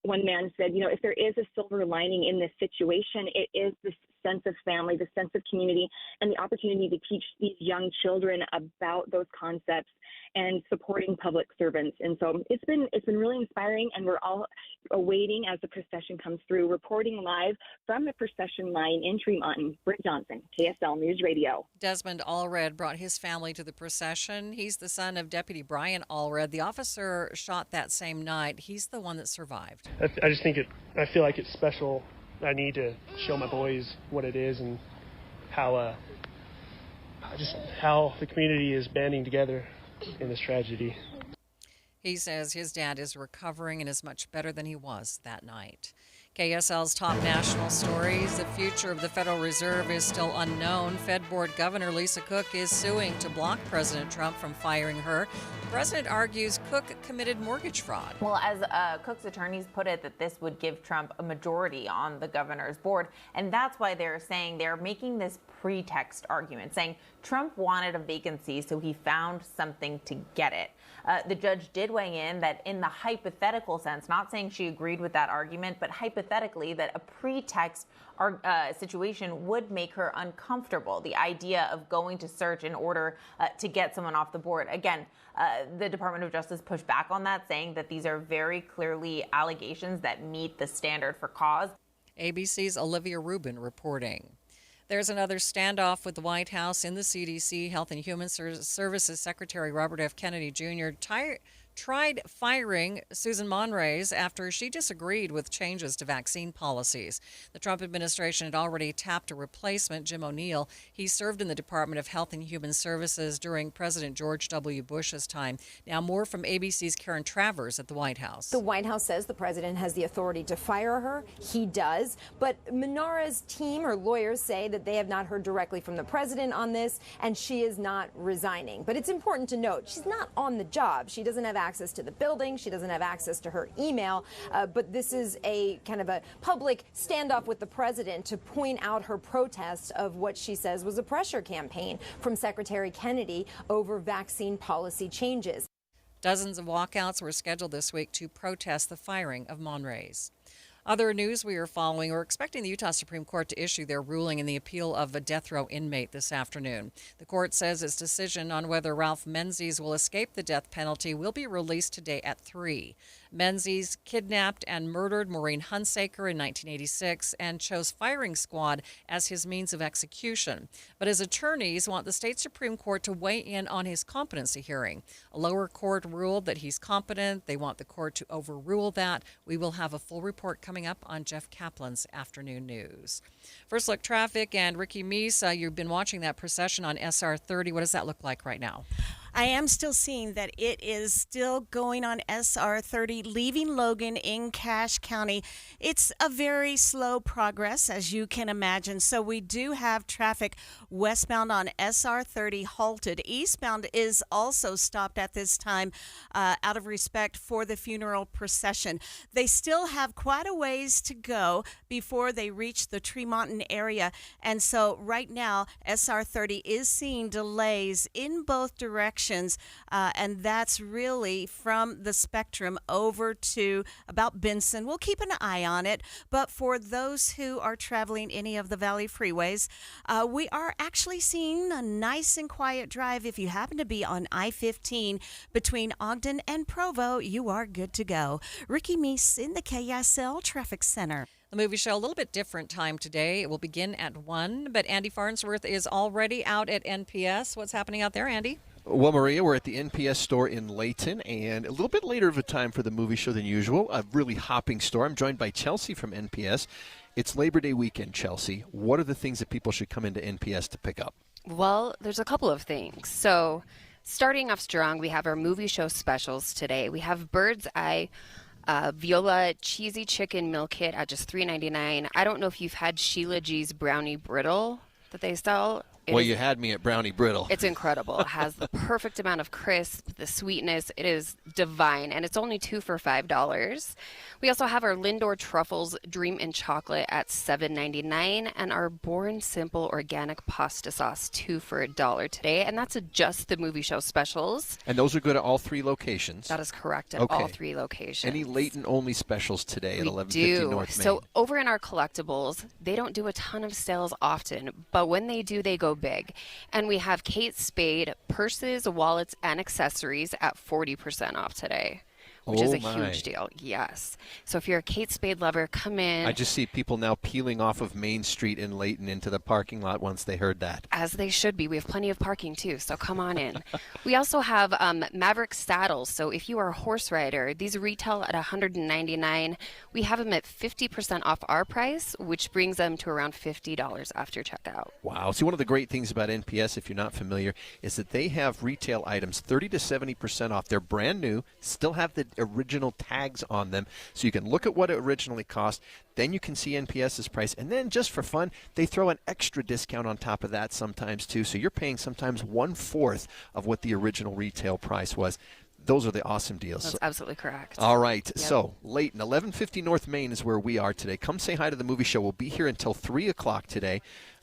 one man said, if there is a silver lining in this situation, it is this sense of family, the sense of community, and the opportunity to teach these young children about those concepts and supporting public servants. And so it's been really inspiring, and we're all awaiting as the procession comes through. Reporting live from the procession line in Tremont, Britt Johnson, KSL News Radio. Desmond Allred brought his family to the procession. He's the son of Deputy Brian Allred. The officer shot that same night. He's the one that survived. I just think I feel like it's special. I need to show my boys what it is and how the community is banding together in this tragedy. He says his dad is recovering and is much better than he was that night. KSL's top national stories. The future of the Federal Reserve is still unknown. Fed Board Governor Lisa Cook is suing to block President Trump from firing her. The president argues Cook committed mortgage fraud. Well, as Cook's attorneys put it, that this would give Trump a majority on the governor's board. And that's why they're saying they're making this pretext argument, saying Trump wanted a vacancy, so he found something to get it. The judge did weigh in that in the hypothetical sense, not saying she agreed with that argument, but hypothetically that a pretext situation would make her uncomfortable. The idea of going to search in order to get someone off the board. Again, the Department of Justice pushed back on that, saying that these are very clearly allegations that meet the standard for cause. ABC's Olivia Rubin reporting. There's another standoff with the White House in the CDC. Health and Human Services Secretary Robert F. Kennedy Jr. tried firing Susan Monraes after she disagreed with changes to vaccine policies. The Trump administration had already tapped a replacement, Jim O'Neill. He served in the Department of Health and Human Services during President George W. Bush's time. Now more from ABC's Karen Travers at the White House. The White House says the president has the authority to fire her. He does. But Monraes' team or lawyers say that they have not heard directly from the president on this, and she is not resigning. But it's important to note, she's not on the job. She doesn't have access to the building. She doesn't have access to her email. But this is a kind of a public standoff with the president to point out her protest of what she says was a pressure campaign from Secretary Kennedy over vaccine policy changes. Dozens of walkouts were scheduled this week to protest the firing of Monrays. Other news we are following, we're expecting the Utah Supreme Court to issue their ruling in the appeal of a death row inmate this afternoon. The court says its decision on whether Ralph Menzies will escape the death penalty will be released today at 3. Menzies kidnapped and murdered Maureen Hunsaker in 1986 and chose firing squad as his means of execution. But his attorneys want the state Supreme Court to weigh in on his competency hearing. A lower court ruled that he's competent. They want the court to overrule that. We will have a full report coming up on Jeff Kaplan's Afternoon News. First Look Traffic and Ricky Meese, you've been watching that procession on SR 30. What does that look like right now? I am still seeing that it is still going on SR 30, leaving Logan in Cache County. It's a very slow progress, as you can imagine. So we do have traffic westbound on SR 30 halted. Eastbound is also stopped at this time out of respect for the funeral procession. They still have quite a ways to go before they reach the Tremonton area. And so right now, SR 30 is seeing delays in both directions. And that's really from the Spectrum over to about Benson. We'll keep an eye on it. But for those who are traveling any of the Valley freeways, we are actually seeing a nice and quiet drive. If you happen to be on I-15 between Ogden and Provo, you are good to go. Ricky Meese in the KSL Traffic Center. The movie show, a little bit different time today. It will begin at 1, but Andy Farnsworth is already out at NPS. What's happening out there, Andy? Well, Maria, we're at the NPS store in Layton, and a little bit later of a time for the movie show than usual. A really hopping store. I'm joined by Chelsea from NPS. It's Labor Day weekend, Chelsea. What are the things that people should come into NPS to pick up? Well, there's a couple of things. So, starting off strong, we have our movie show specials today. We have Bird's Eye Viola Cheesy Chicken Meal Kit at just $3.99. I don't know if you've had Sheila G's Brownie Brittle that they sell. You had me at Brownie Brittle. It's incredible. It has the perfect amount of crisp, the sweetness. It is divine, and it's only 2 for $5. We also have our Lindor Truffles Dream in Chocolate at $7.99, and our Born Simple Organic Pasta Sauce 2 for $1 today, and that's just the movie show specials. And those are good at all 3 locations? That is correct, at all 3 locations. Any Layton-only specials today at 1150 North Main? So over in our collectibles, they don't do a ton of sales often, but when they do, they go big. And we have Kate Spade purses, wallets, and accessories at 40% off today, which is a huge deal. Yes. So if you're a Kate Spade lover, come in. I just see people now peeling off of Main Street in Layton into the parking lot once they heard that. As they should be. We have plenty of parking too, so come on in. We also have Maverick saddles. So if you are a horse rider, these retail at $199. We have them at 50% off our price, which brings them to around $50 after checkout. Wow. See, one of the great things about NPS, if you're not familiar, is that they have retail items 30 to 70% off. They're brand new, still have the original tags on them, so you can look at what it originally cost, then you can see NPS's price, and then just for fun, they throw an extra discount on top of that sometimes too, so you're paying sometimes 1/4 of what the original retail price was. Those are the awesome deals. That's absolutely correct. All right. Yep. So, Layton, 1150 North Main is where we are today. Come say hi to the movie show. We'll be here until 3 o'clock today.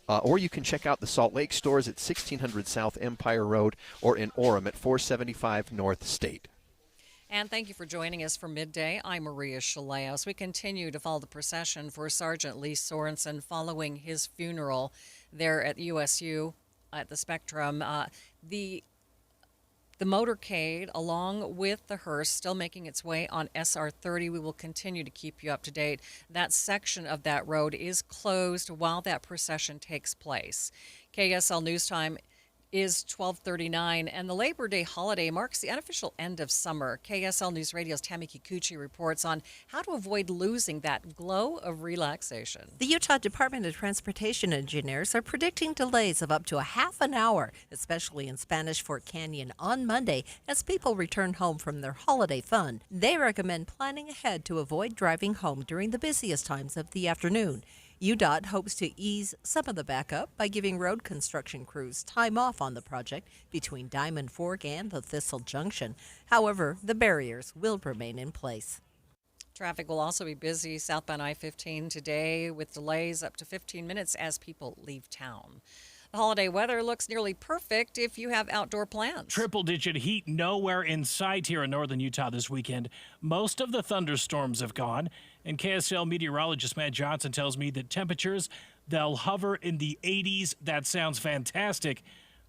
Or you can check out the Salt Lake stores at 1600 South Empire Road or in Orem at 475 North State. And thank you for joining us for Midday. I'm Maria Shilaos. We continue to follow the procession for Sergeant Lee Sorensen following his funeral there at USU at the Spectrum. The motorcade, along with the hearse, still making its way on SR 30. We will continue to keep you up to date. That section of that road is closed while that procession takes place. KSL News Time is 12:39, and the Labor Day holiday marks the unofficial end of summer. KSL News Radio's Tammy Kikuchi reports on how to avoid losing that glow of relaxation. The Utah Department of Transportation engineers are predicting delays of up to a half an hour, especially in Spanish Fort Canyon on Monday as people return home from their holiday fun. They recommend planning ahead to avoid driving home during the busiest times of the afternoon. UDOT hopes to ease some of the backup by giving road construction crews time off on the project between Diamond Fork and the Thistle Junction. However, the barriers will remain in place. Traffic will also be busy southbound I-15 today with delays up to 15 minutes as people leave town. The holiday weather looks nearly perfect if you have outdoor plans. Triple-digit heat nowhere in sight here in northern Utah this weekend. Most of the thunderstorms have gone, and KSL meteorologist Matt Johnson tells me that temperatures, they'll hover in the 80s. That sounds fantastic.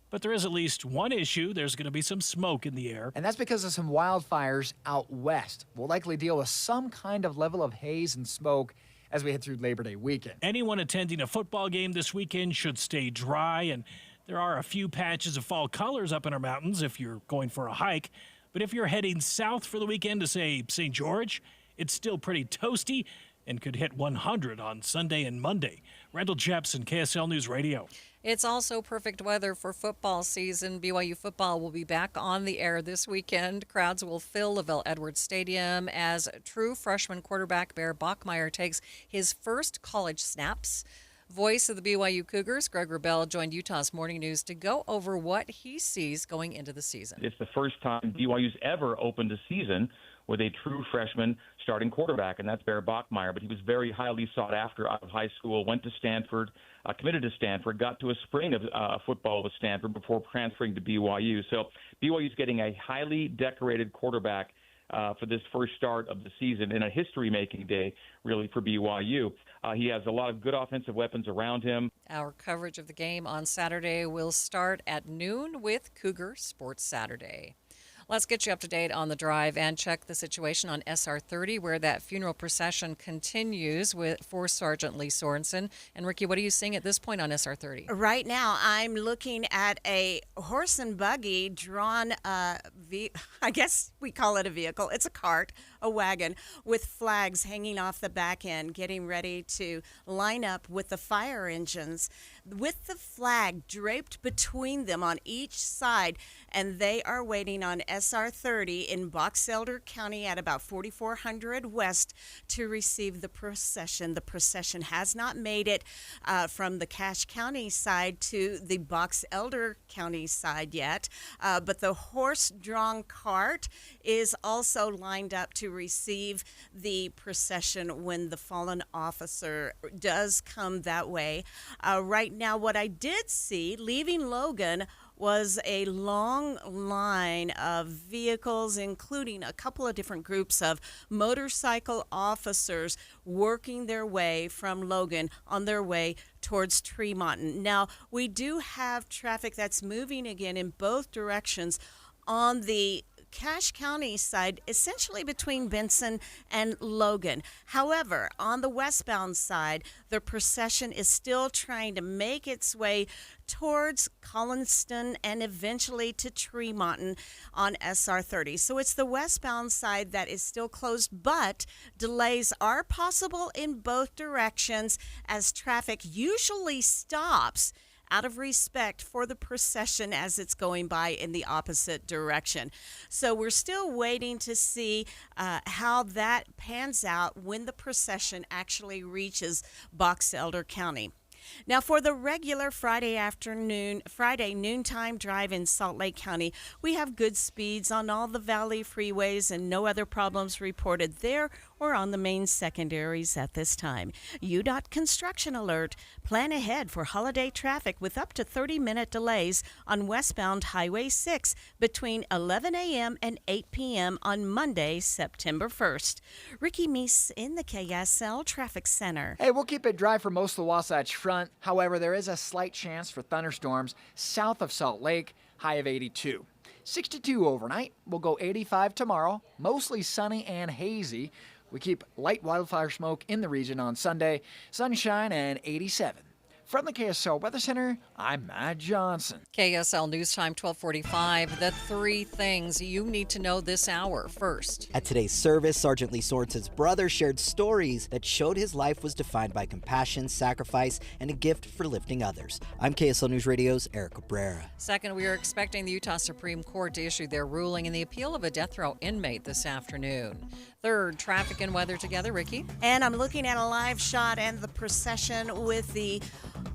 But there is at least one issue. There's going to be some smoke in the air. And that's because of some wildfires out west. We'll likely deal with some kind of level of haze and smoke as we head through Labor Day weekend. Anyone attending a football game this weekend should stay dry, and there are a few patches of fall colors up in our mountains if you're going for a hike. But if you're heading south for the weekend to, say, St. George, it's still pretty toasty and could hit 100 on Sunday and Monday. Randall Jepson, KSL News Radio. It's also perfect weather for football season. BYU football will be back on the air this weekend. Crowds will fill LaVelle Edwards Stadium as true freshman quarterback Bear Bachmeier takes his first college snaps. Voice of the BYU Cougars, Greg Wrubell, joined Utah's Morning News to go over what he sees going into the season. It's the first time BYU's ever opened a season with a true freshman starting quarterback, and that's Bear Bachmeier. But he was very highly sought after out of high school, went to Stanford, committed to Stanford, got to a spring of football with Stanford before transferring to BYU. So BYU's getting a highly decorated quarterback for this first start of the season in a history-making day, really, for BYU. He has a lot of good offensive weapons around him. Our coverage of the game on Saturday will start at noon with Cougar Sports Saturday. Let's get you up to date on the drive and check the situation on SR 30, where that funeral procession continues for Sergeant Lee Sorensen. And Ricky, what are you seeing at this point on SR 30? Right now, I'm looking at a horse and buggy drawn, I guess we call it a vehicle. It's a cart, a wagon, with flags hanging off the back end, getting ready to line up with the fire engines, with the flag draped between them on each side, and they are waiting on SR 30 in Box Elder County at about 4400 West to receive the procession. The procession has not made it from the Cache County side to the Box Elder County side yet, but the horse-drawn cart is also lined up to receive the procession when the fallen officer does come that way. Right now, what I did see leaving Logan was a long line of vehicles, including a couple of different groups of motorcycle officers working their way from Logan on their way towards Tremont. Now, we do have traffic that's moving again in both directions on the Cache County side, essentially between Benson and Logan. However, on the westbound side, the procession is still trying to make its way towards Collinston and eventually to Tremont on SR 30. So it's the westbound side that is still closed, but delays are possible in both directions as traffic usually stops out of respect for the procession as it's going by in the opposite direction. So we're still waiting to see how that pans out when the procession actually reaches Box Elder County. Now, for the regular Friday noontime drive in Salt Lake County, we have good speeds on all the valley freeways and no other problems reported there or on the main secondaries at this time. UDOT construction alert. Plan ahead for holiday traffic with up to 30-minute delays on westbound Highway 6 between 11 a.m. and 8 p.m. on Monday, September 1st. Ricky Meese in the KSL Traffic Center. Hey, we'll keep it dry for most of the Wasatch Front. However, there is a slight chance for thunderstorms south of Salt Lake, high of 82. 62 overnight. We'll go 85 tomorrow, mostly sunny and hazy. We keep light wildfire smoke in the region on Sunday, sunshine and 87. From the KSL Weather Center, I'm Matt Johnson. KSL News Time 1245. The three things you need to know this hour. First, at today's service, Sergeant Lee Sorensen's brother shared stories that showed his life was defined by compassion, sacrifice, and a gift for lifting others. I'm KSL News Radio's Eric Cabrera. Second, we are expecting the Utah Supreme Court to issue their ruling in the appeal of a death row inmate this afternoon. Third, traffic and weather together. Ricky? And I'm looking at a live shot and the procession with the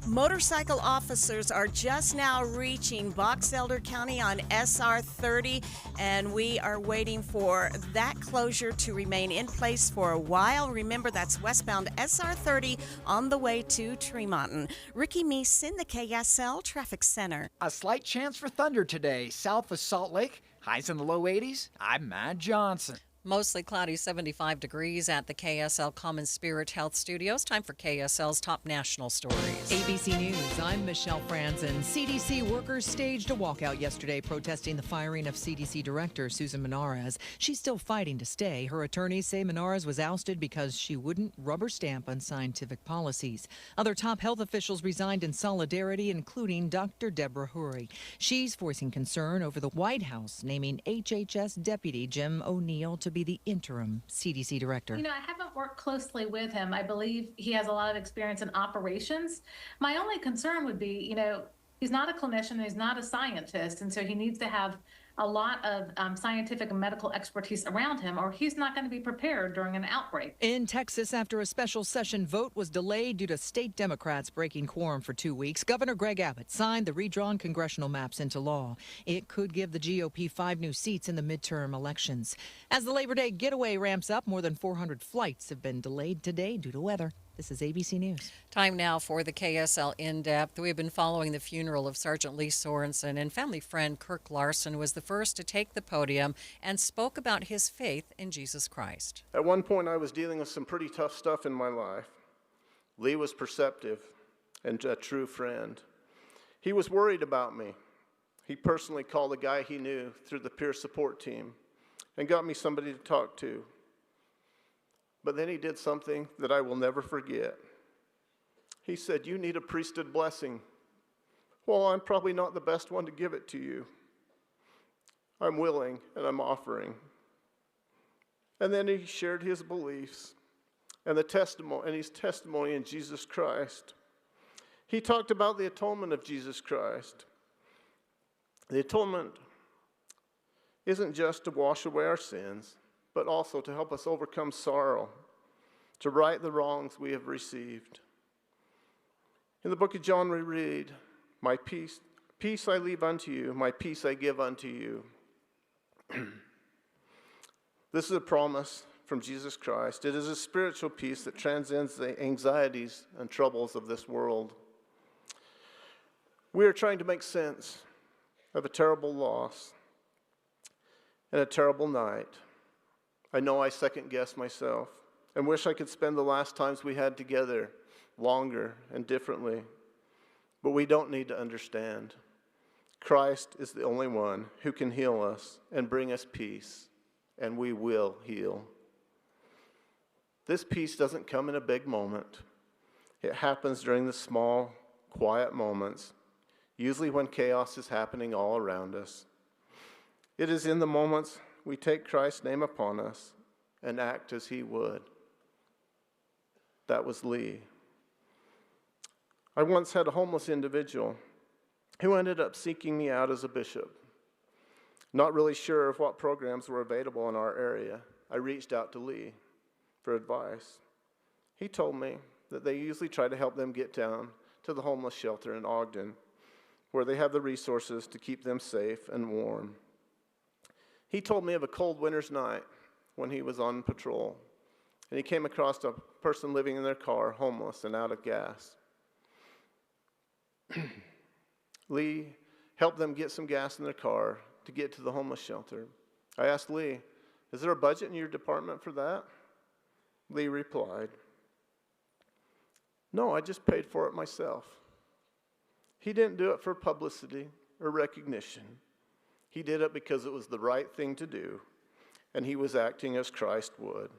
Motorcycle officers are just now reaching Box Elder County on SR 30, and we are waiting for that closure to remain in place for a while. Remember, that's westbound SR 30 on the way to Tremonton. Ricky Meese in the KSL Traffic Center. A slight chance for thunder today, south of Salt Lake. Highs in the low 80s. I'm Matt Johnson. Mostly cloudy, 75 degrees at the KSL Common Spirit Health Studios. Time for KSL's top national stories. ABC News, I'm Michelle Franzen. CDC workers staged a walkout yesterday protesting the firing of CDC Director Susan Menares. She's still fighting to stay. Her attorneys say Menares was ousted because she wouldn't rubber stamp on scientific policies. Other top health officials resigned in solidarity, including Dr. Deborah Hurry. She's voicing concern over the White House naming HHS Deputy Jim O'Neill to be the interim CDC director. You know, I haven't worked closely with him. I believe he has a lot of experience in operations. My only concern would be, you know, he's not a clinician, he's not a scientist, and so he needs to have a lot of scientific and medical expertise around him, or he's not going to be prepared during an outbreak. In Texas, after a special session vote was delayed due to state Democrats breaking quorum for 2 weeks, Governor Greg Abbott signed the redrawn congressional maps into law. It could give the GOP 5 new seats in the midterm elections. As the Labor Day getaway ramps up, more than 400 flights have been delayed today due to weather. This is ABC News. Time now for the KSL In-Depth. We have been following the funeral of Sergeant Lee Sorensen, and family friend Kirk Larson was the first to take the podium and spoke about his faith in Jesus Christ. At one point, I was dealing with some pretty tough stuff in my life. Lee was perceptive and a true friend. He was worried about me. He personally called a guy he knew through the peer support team and got me somebody to talk to. But then he did something that I will never forget. He said, "You need a priesthood blessing." Well, I'm probably not the best one to give it to you. I'm willing and I'm offering. And then he shared his beliefs and his testimony in Jesus Christ. He talked about the atonement of Jesus Christ. The atonement isn't just to wash away our sins, but also to help us overcome sorrow, to right the wrongs we have received. In the book of John, we read, "My peace I leave unto you, my peace I give unto you." This is a promise from Jesus Christ. It is a spiritual peace that transcends the anxieties and troubles of this world. We are trying to make sense of a terrible loss and a terrible night. I know I second-guess myself and wish I could spend the last times we had together longer and differently. But we don't need to understand. Christ is the only one who can heal us and bring us peace, and we will heal. This peace doesn't come in a big moment. It happens during the small, quiet moments, usually when chaos is happening all around us. It is in the moments we take Christ's name upon us and act as he would. That was Lee. I once had a homeless individual who ended up seeking me out as a bishop. Not really sure of what programs were available in our area, I reached out to Lee for advice. He told me that they usually try to help them get down to the homeless shelter in Ogden, where they have the resources to keep them safe and warm. He told me of a cold winter's night when he was on patrol, and he came across a person living in their car, homeless and out of gas. Lee helped them get some gas in their car to get to the homeless shelter. I asked Lee, "Is there a budget in your department for that?" Lee replied, "No, I just paid for it myself." He didn't do it for publicity or recognition. He did it because it was the right thing to do, and he was acting as Christ would.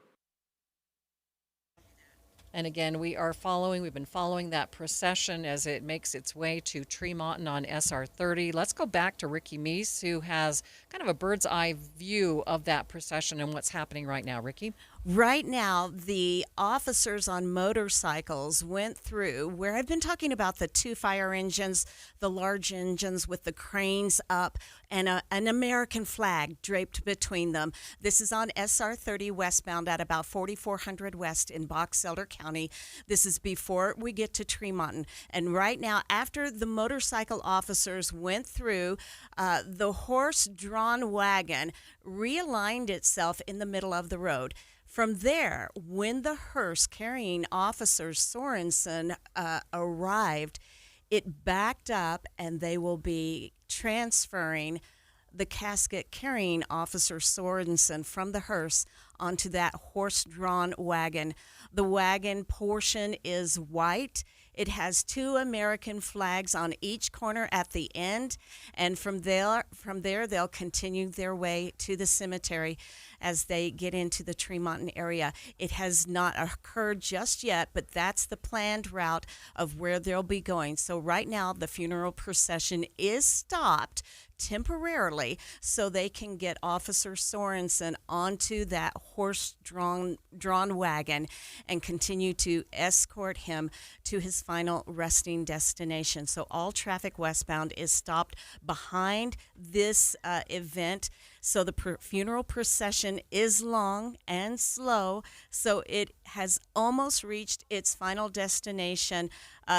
And again, we've been following that procession as it makes its way to Tremonton on SR 30. Let's go back to Ricky Meese, who has kind of a bird's eye view of that procession and what's happening right now. Ricky? Right now, the officers on motorcycles went through where I've been talking about the 2 fire engines, the large engines with the cranes up, and an American flag draped between them. This is on SR 30 westbound at about 4400 West in Box Elder County. This is before we get to Tremont. And right now, after the motorcycle officers went through, the horse-drawn wagon realigned itself in the middle of the road. From there, when the hearse carrying Officer Sorensen arrived, it backed up, and they will be transferring the casket carrying Officer Sorensen from the hearse onto that horse-drawn wagon. The wagon portion is white. It has 2 American flags on each corner at the end, and from there they'll continue their way to the cemetery as they get into the Tremont area. It has not occurred just yet, but that's the planned route of where they'll be going. So right now the funeral procession is stopped temporarily so they can get Officer Sorensen onto that horse-drawn wagon and continue to escort him to his final resting destination. So all traffic westbound is stopped behind this event. So the funeral procession is long and slow, so it has almost reached its final destination.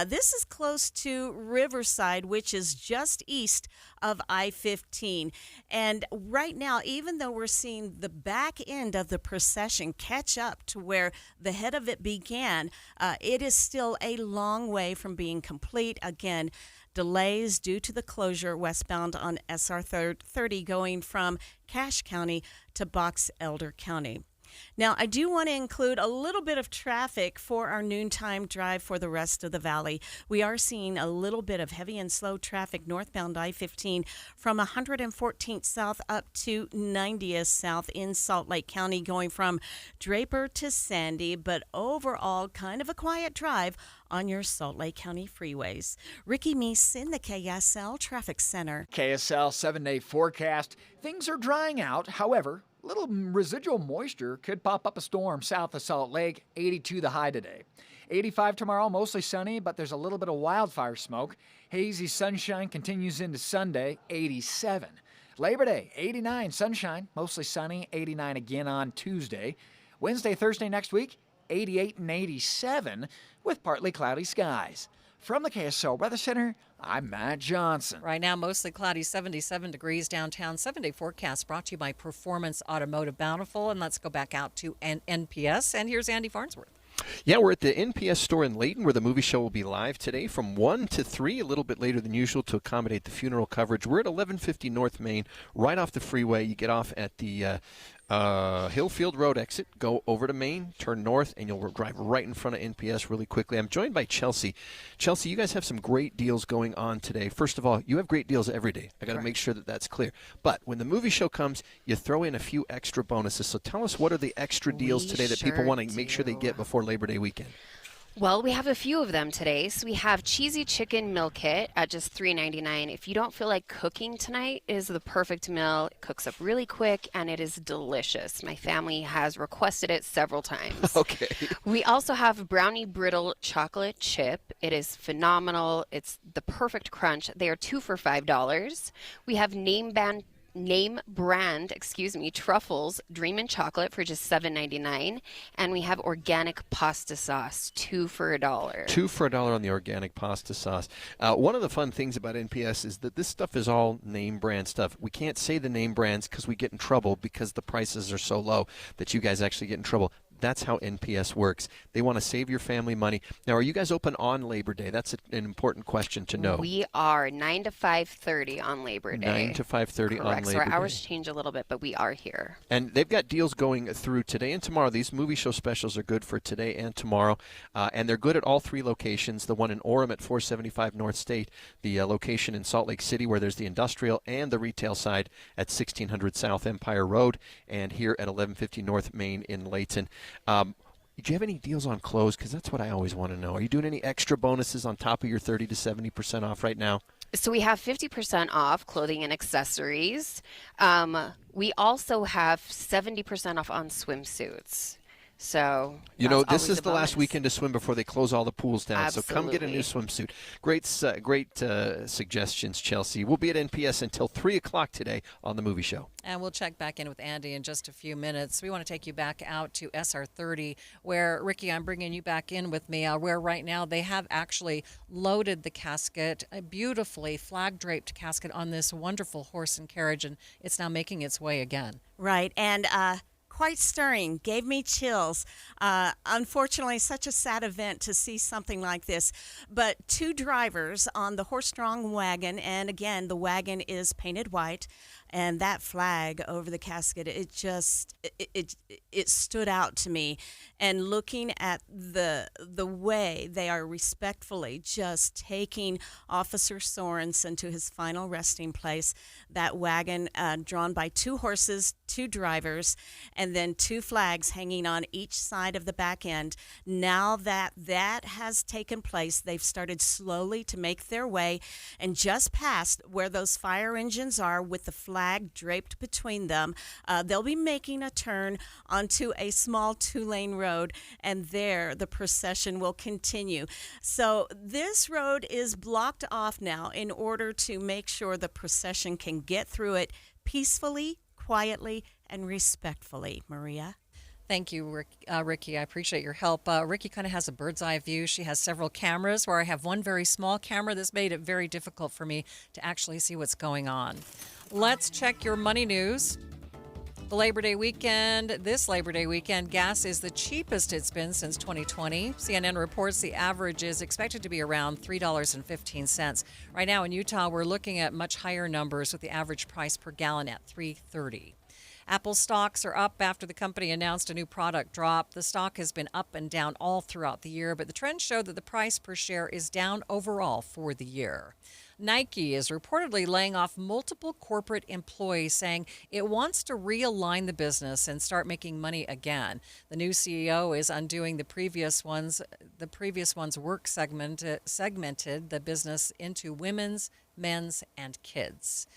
This is close to Riverside, which is just east of I-15. And right now, even though we're seeing the back end of the procession catch up to where the head of it began, it is still a long way from being complete. Again, delays due to the closure westbound on SR 30 going from Cache County to Box Elder County. Now, I do want to include a little bit of traffic for our noontime drive for the rest of the valley. We are seeing a little bit of heavy and slow traffic northbound I-15 from 114th South up to 90th South in Salt Lake County, going from Draper to Sandy, but overall kind of a quiet drive on your Salt Lake County freeways. Ricky Meese in the KSL Traffic Center. KSL 7-day forecast. Things are drying out. However, little residual moisture could pop up a storm south of Salt Lake. 82 the high today. 85 tomorrow, mostly sunny, but there's a little bit of wildfire smoke. Hazy sunshine continues into Sunday. 87. Labor Day, 89 sunshine, mostly sunny. 89 again on Tuesday. Wednesday, Thursday next week, 88 and 87 with partly cloudy skies. From the KSL Weather Center, I'm Matt Johnson. Right now, mostly cloudy, 77 degrees downtown. 7-day forecast brought to you by Performance Automotive Bountiful. And let's go back out to NPS. And here's Andy Farnsworth. Yeah, we're at the NPS store in Layton where the movie show will be live today from 1 to 3, a little bit later than usual to accommodate the funeral coverage. We're at 1150 North Main, right off the freeway. You get off at the Hillfield Road exit, go over to Main, turn north, and you'll drive right in front of NPS really quickly. I'm joined by Chelsea. Chelsea, you guys have some great deals going on today. First of all, you have great deals every day. I got to make sure that that's clear. But when the movie show comes, you throw in a few extra bonuses. So tell us, what are the extra deals today that people want to make sure they get before Labor Day weekend? Well, we have a few of them today. So we have cheesy chicken meal kit at just $3.99. If you don't feel like cooking tonight, it is the perfect meal. It cooks up really quick and it is delicious. My family has requested it several times. Okay. We also have brownie brittle chocolate chip. It is phenomenal. It's the perfect crunch. They are 2 for $5. We have name brand truffles Dreamin' Chocolate for just $7.99, and we have organic pasta sauce 2 for $1. 2 for $1 on the organic pasta sauce. One of the fun things about NPS is that this stuff is all name brand stuff. We can't say the name brands because we get in trouble because the prices are so low that you guys actually get in trouble. That's how NPS works. They want to save your family money. Now, are you guys open on Labor Day? That's an important question to know. We are 9 to 5:30 on Labor Day. 9 to 5:30 on Labor Day. So our hours change a little bit, but we are here. And they've got deals going through today and tomorrow. These movie show specials are good for today and tomorrow. And they're good at all 3 locations. The one in Orem at 475 North State, the location in Salt Lake City where there's the industrial and the retail side at 1600 South Empire Road, and here at 1150 North Main in Layton. Do you have any deals on clothes? Because that's what I always want to know. Are you doing any extra bonuses on top of your 30 to 70% off right now? So we have 50% off clothing and accessories. We also have 70% off on swimsuits. So you know, that's this always is a the last bonus. weekend to swim before they close all the pools down. So come get a new Absolutely. swimsuit. Great suggestions, Chelsea. We'll be at NPS until 3 o'clock today on The Movie Show. And we'll check back in with Andy in just a few minutes. We want to take you back out to SR30, where, Ricky, I'm bringing you back in with me, where right now they have actually loaded the casket, a beautifully flag-draped casket on this wonderful horse and carriage, and it's now making its way again. Right, and quite stirring, gave me chills. Unfortunately, such a sad event to see something like this. But 2 drivers on the horse-drawn wagon, and again, the wagon is painted white, and that flag over the casket, it just it stood out to me. And looking at the way they are respectfully just taking Officer Sorensen to his final resting place, that wagon drawn by 2 horses, 2 drivers, and then 2 flags hanging on each side of the back end. Now that has taken place, they've started slowly to make their way, and just past where those fire engines are with the flag draped between them, they'll be making a turn onto a small 2-lane road, and there the procession will continue. So this road is blocked off now in order to make sure the procession can get through it peacefully, quietly, and respectfully. Maria? Thank you, Ricky. I appreciate your help. Ricky kind of has a bird's eye view. She has several cameras, where I have one very small camera that's made it very difficult for me to actually see what's going on. Let's check your money news. This Labor Day weekend, gas is the cheapest it's been since 2020. CNN reports the average is expected to be around $3.15. Right now in Utah, we're looking at much higher numbers, with the average price per gallon at $3.30. Apple stocks are up after the company announced a new product drop. The stock has been up and down all throughout the year, but the trends show that the price per share is down overall for the year. Nike is reportedly laying off multiple corporate employees, saying it wants to realign the business and start making money again. The new CEO is undoing the previous one's work segmented the business into women's, men's, and kids.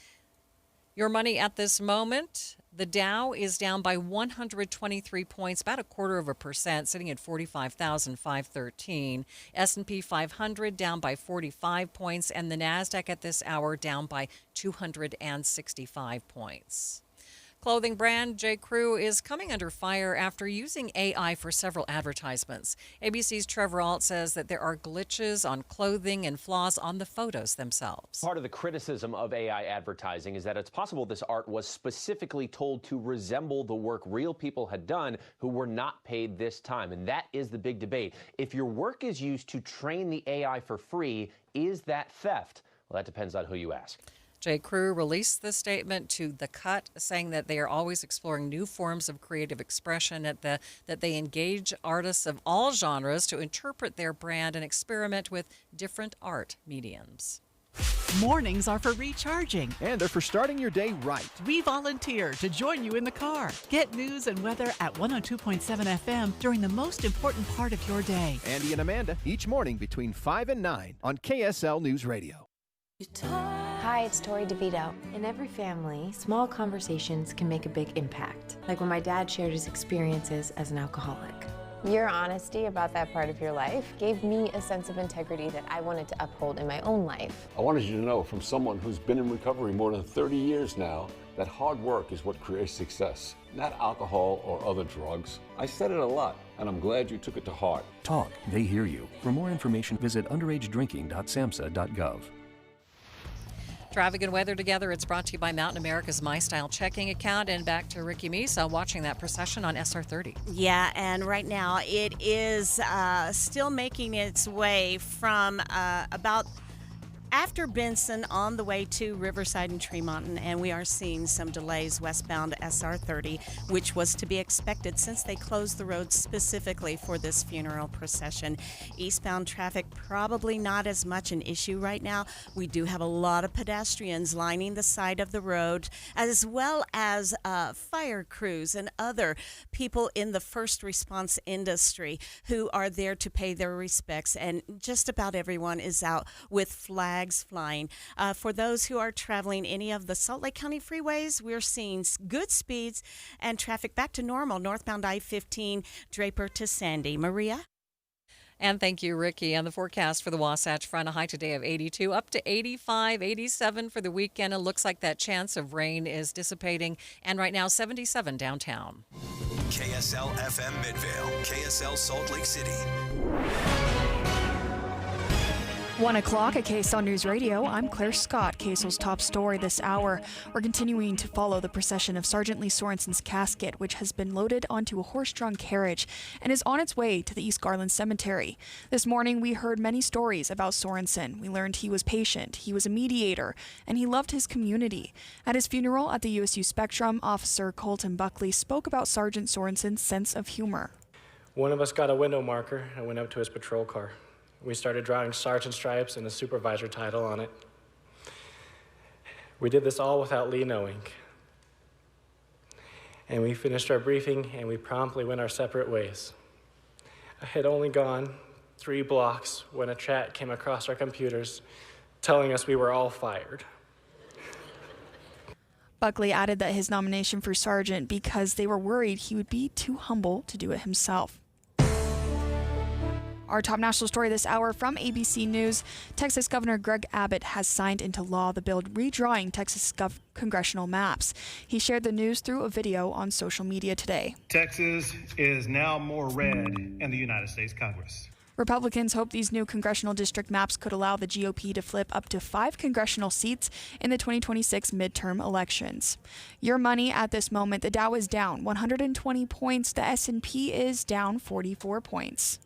Your money at this moment, the Dow is down by 123 points, about 0.25%, sitting at 45,513. S&P 500 down by 45 points, and the Nasdaq at this hour down by 265 points. Clothing brand J. Crew is coming under fire after using AI for several advertisements. ABC's Trevor Alt says that there are glitches on clothing and flaws on the photos themselves. Part of the criticism of AI advertising is that it's possible this art was specifically told to resemble the work real people had done who were not paid this time. And that is the big debate. If your work is used to train the AI for free, is that theft? Well, that depends on who you ask. J. Crew released the statement to The Cut, saying that they are always exploring new forms of creative expression, that they engage artists of all genres to interpret their brand and experiment with different art mediums. Mornings are for recharging. And they're for starting your day right. We volunteer to join you in the car. Get news and weather at 102.7 FM during the most important part of your day. Andy and Amanda, each morning between 5 and 9 on KSL News Radio. Hi, it's Tori DeVito. In every family, small conversations can make a big impact, like when my dad shared his experiences as an alcoholic. Your honesty about that part of your life gave me a sense of integrity that I wanted to uphold in my own life. I wanted you to know, from someone who's been in recovery more than 30 years now, that hard work is what creates success, not alcohol or other drugs. I said it a lot, and I'm glad you took it to heart. Talk, they hear you. For more information, visit underagedrinking.samhsa.gov. Traffic and weather together. It's brought to you by Mountain America's My Style checking account. And back to Ricky Misa watching that procession on SR30. Yeah, and right now it is still making its way from about after Benson on the way to Riverside and Tremonton, and we are seeing some delays westbound SR30, which was to be expected since they closed the road specifically for this funeral procession. Eastbound traffic probably not as much an issue right now. We do have a lot of pedestrians lining the side of the road, as well as fire crews and other people in the first response industry who are there to pay their respects, and just about everyone is out with flags flags flying. For those who are traveling any of the Salt Lake County freeways, we're seeing good speeds and traffic back to normal. Northbound I-15, Draper to Sandy. Maria? And thank you, Ricky. And the forecast for the Wasatch Front, a high today of 82, up to 85, 87 for the weekend. It looks like that chance of rain is dissipating. And right now, 77 downtown. KSL FM Midvale, KSL Salt Lake City. 1 o'clock at KSL News Radio. I'm Claire Scott. KSL's top story this hour. We're continuing to follow the procession of Sergeant Lee Sorensen's casket, which has been loaded onto a horse-drawn carriage and is on its way to the East Garland Cemetery. This morning, we heard many stories about Sorensen. We learned he was patient, he was a mediator, and he loved his community. At his funeral at the USU Spectrum, Officer Colton Buckley spoke about Sergeant Sorensen's sense of humor. One of us got a window marker and went up to his patrol car. We started drawing sergeant stripes and a supervisor title on it. We did this all without Lee knowing. And we finished our briefing and we promptly went our separate ways. I had only gone 3 blocks when a chat came across our computers telling us we were all fired. Buckley added that his nomination for sergeant because they were worried he would be too humble to do it himself. Our top national story this hour from ABC News. Texas Governor Greg Abbott has signed into law the bill redrawing Texas congressional maps. He shared the news through a video on social media today. Texas is now more red in the United States Congress. Republicans hope these new congressional district maps could allow the GOP to flip up to 5 congressional seats in the 2026 midterm elections. Your money at this moment, the Dow is down 120 points. The S&P is down 44 points.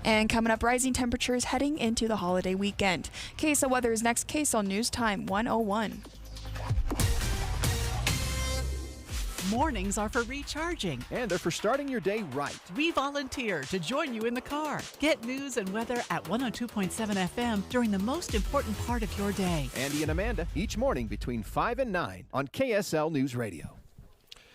And coming up, rising temperatures heading into the holiday weekend. KSL weather is next. KSL News Time 101. Mornings are for recharging. And they're for starting your day right. We volunteer to join you in the car. Get news and weather at 102.7 FM during the most important part of your day. Andy and Amanda, each morning between 5 and 9 on KSL News Radio.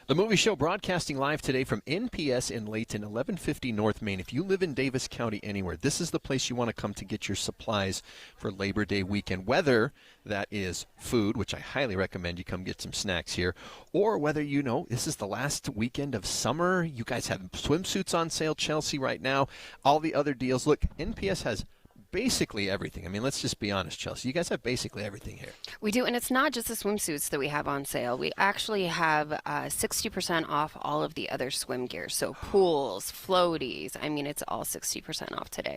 The movie show broadcasting live today from NPS in Layton, 1150 North Main. If you live in Davis County anywhere, this is the place you want to come to get your supplies for Labor Day weekend. Whether that is food, which I highly recommend you come get some snacks here, or whether you know this is the last weekend of summer. You guys have swimsuits on sale, Chelsea, right now. All the other deals. Look, NPS has basically everything. I mean, let's just be honest, Chelsea. You guys have basically everything here. We do, and it's not just the swimsuits that we have on sale. We actually have 60% off all of the other swim gear. So pools, floaties. I mean, it's all 60% off today.